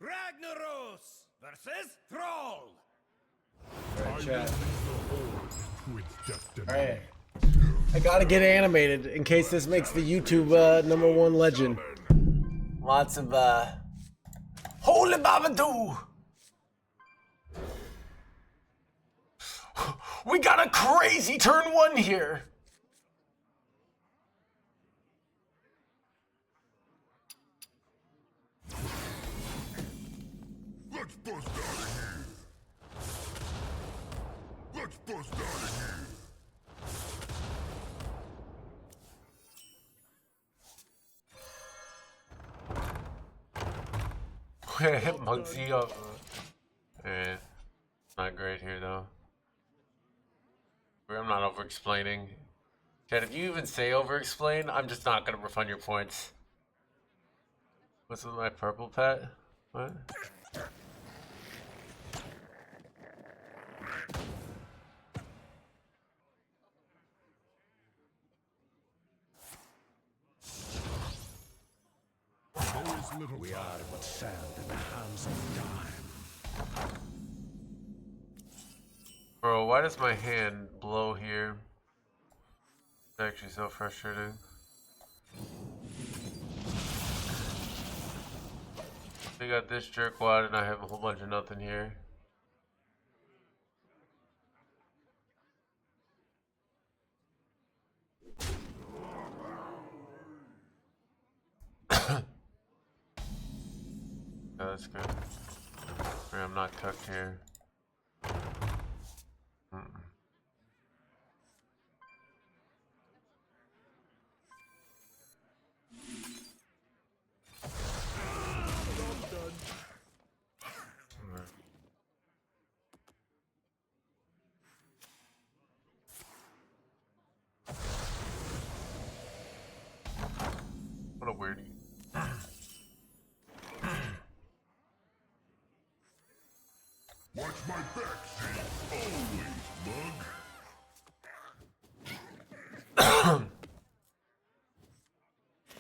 Ragnaros versus Thrall. Alright, chat. With destiny. Alright. I gotta get animated in case this makes the YouTube #1 legend. Lots of Holy Babadoo! We got a crazy turn 1 here. Let's bust out of here. Let's bust out of here. Hit Muggsy up. Eh, not great here though. I'm not over explaining. Chad, if you even say over explain, I'm just not gonna refund your points. What's with my purple pet? What? We are but sand in the hands of time. Bro, why does my hand blow here? It's actually so frustrating. We got this jerkwad and I have a whole bunch of nothing here. Yeah, that's good. I'm not tucked here. What a weirdie. Watch my back, see? Always, mug.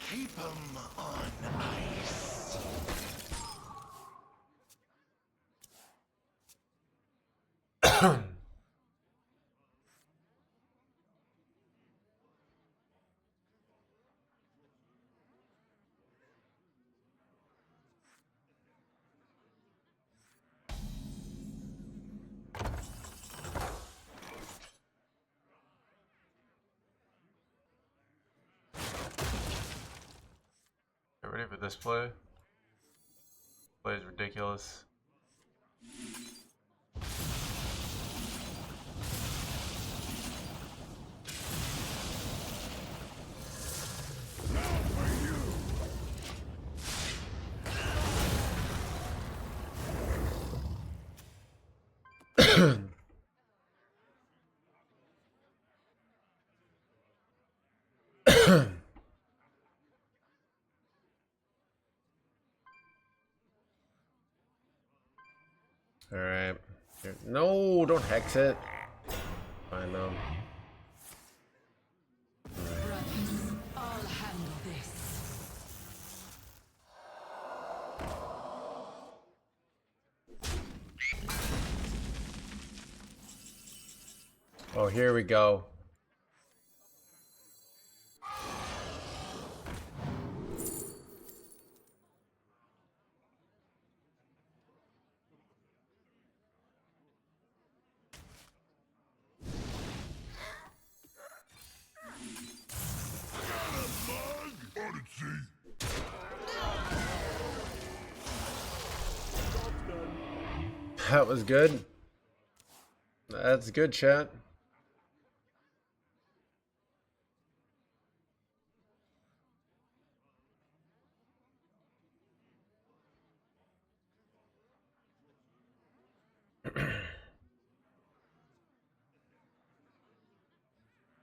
Keep 'em on ice. Get ready for this play. Play is ridiculous. Alright. No, don't hex it. I know. Brothers, I'll handle this. Oh, here we go. That was good. That's good, chat.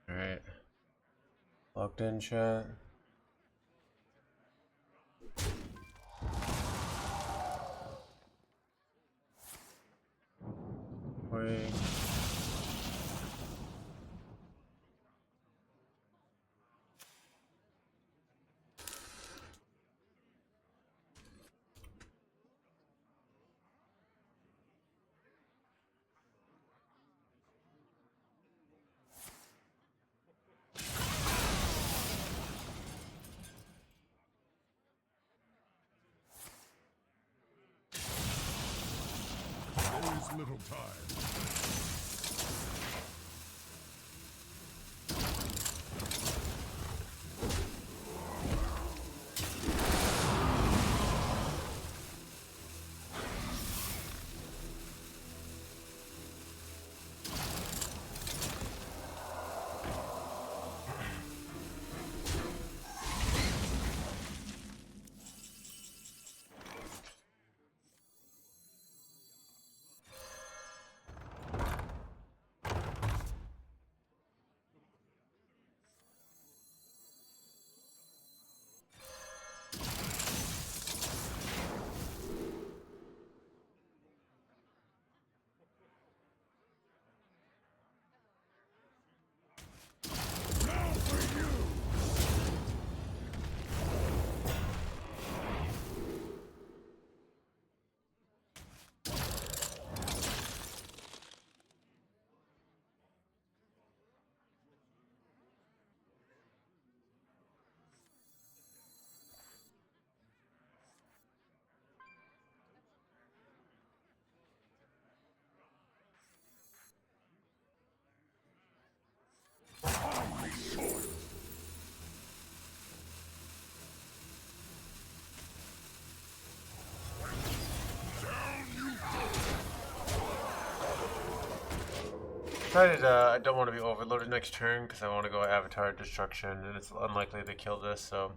Alright. Locked in, chat. Wait. There is little time. Decided I don't want to be overloaded next turn because I want to go Avatar Destruction, and it's unlikely to kill this, so.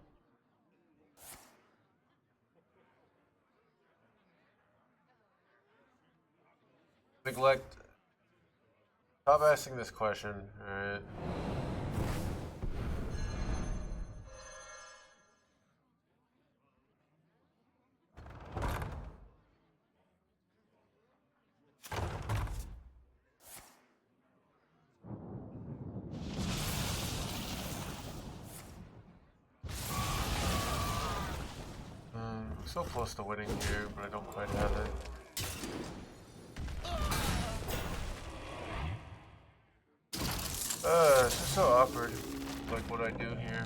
Neglect. Stop asking this question, alright. So close to winning here, but I don't quite have it. It's just so awkward, like what I do here.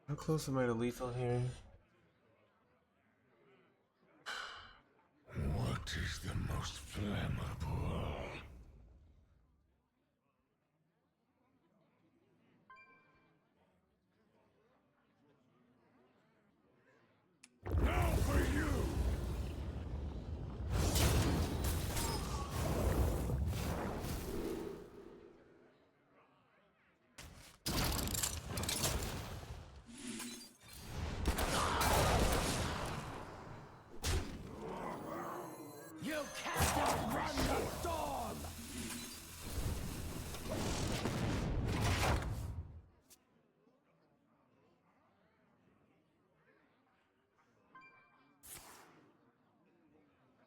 How close am I to lethal here?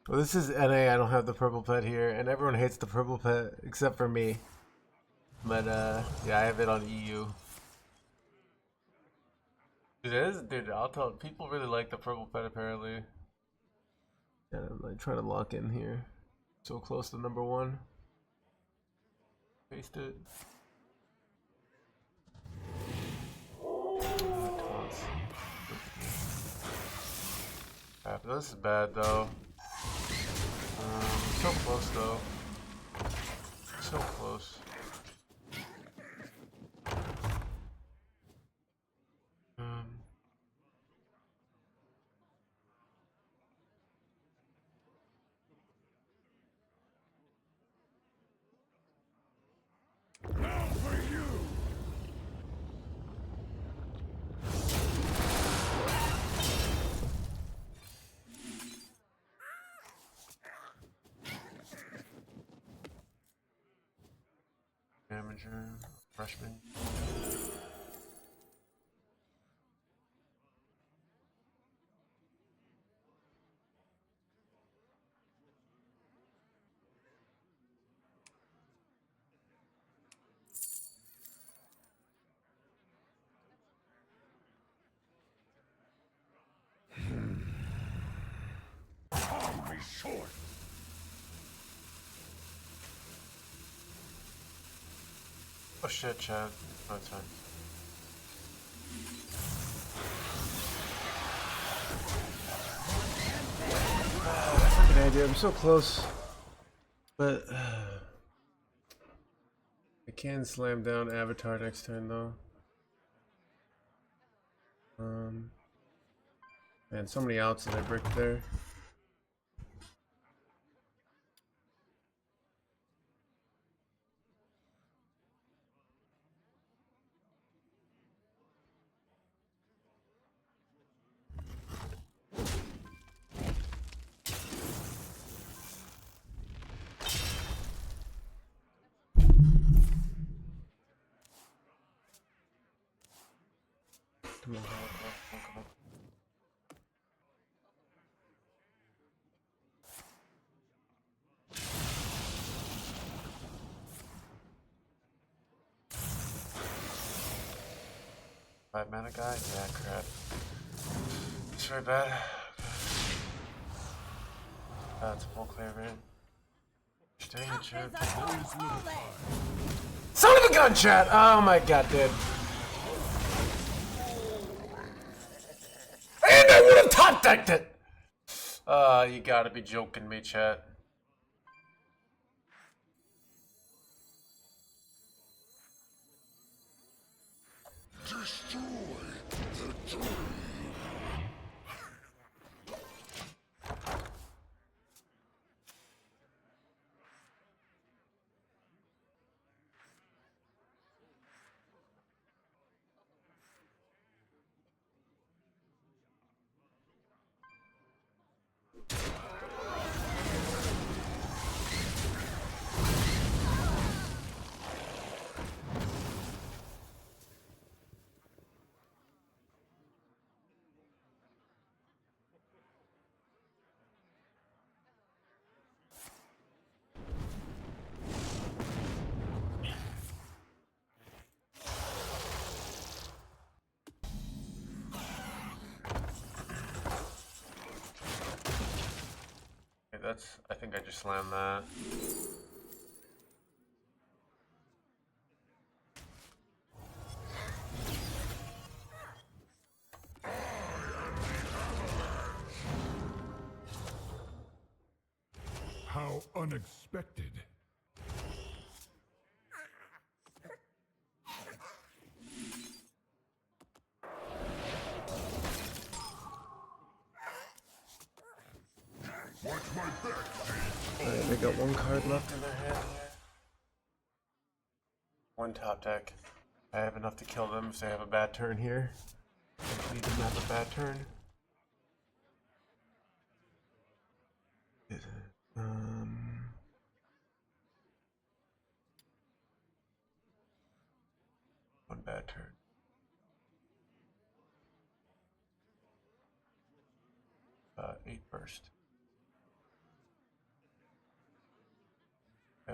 Well, this is NA. I don't have the purple pet here, and everyone hates the purple pet except for me. But yeah, I have it on EU. Dude, I'll tell. People really like the purple pet apparently. And I'm like trying to lock in here. So close to number 1. Paste it. This is bad though. So close though. So close. Now for you! Damager, freshman. Arm me short! Oh shit, Chad. Oh, it's fine. Fucking idea. I'm so close. But I can slam down Avatar next turn though. Man, so many outs that I bricked there. Come on, come on. 5 mana guy? Yeah, crap. It's very bad. That's full clear, man. Stay in chat. Son of a gun, chat! Oh my god, dude. And I would have top decked it! You gotta be joking me, chat. Destroy the tree! I think I just slammed that. How unexpected. Watch my back. Alright, they got 1 card left in their hand here. 1 top deck. I have enough to kill them if they have a bad turn here. I need them to have a bad turn. One bad turn. Eight burst.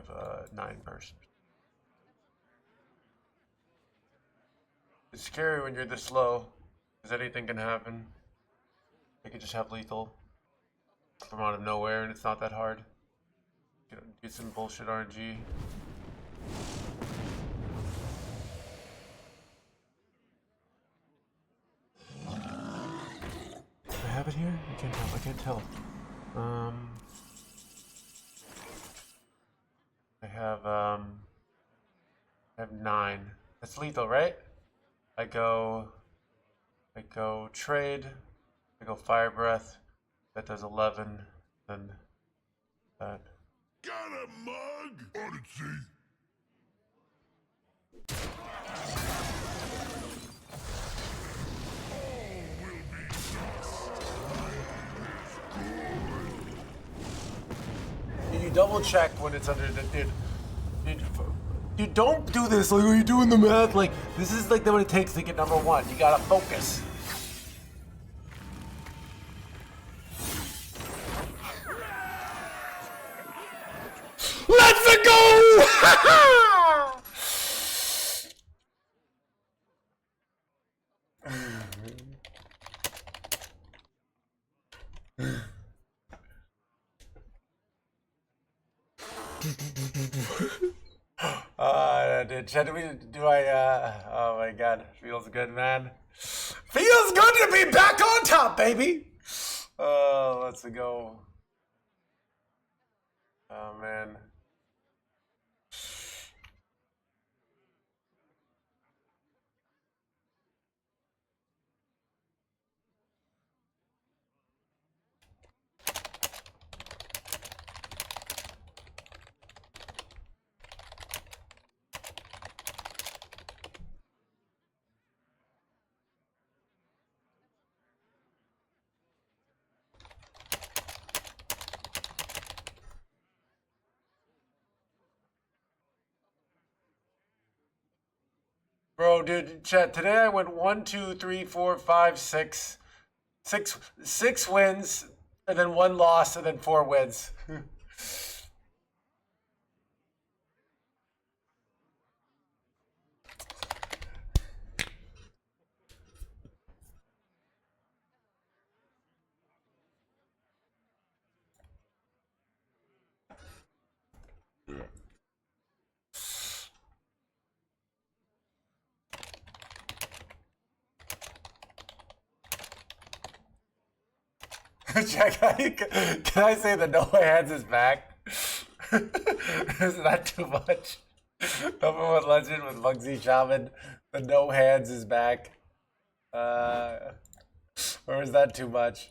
have 9 burst. It's scary when you're this low, because anything can happen. You could just have lethal from out of nowhere, and it's not that hard. Do some bullshit RNG. Do I have it here? I can't tell. I can't tell. I have 9. That's lethal, right? I go trade. I go fire breath. That does 11. Then that. Got a mug? Odyssey. You double check when it's under the dude, don't do this. Like, are you doing the math? Like, this is like what it takes to get number 1. You gotta focus. Let's go! Oh my god, feels good, man. Feels good to be back on top, baby. Oh, let's go. Oh man. Bro, dude, chat, today I went 1, 2, 3, 4, 5, 6. Six wins, and then 1 loss, and then 4 wins. Jack, can I say the no hands is back? Is that too much? Number 1 legend with Mugsy Shaman. The no hands is back. Or is that too much?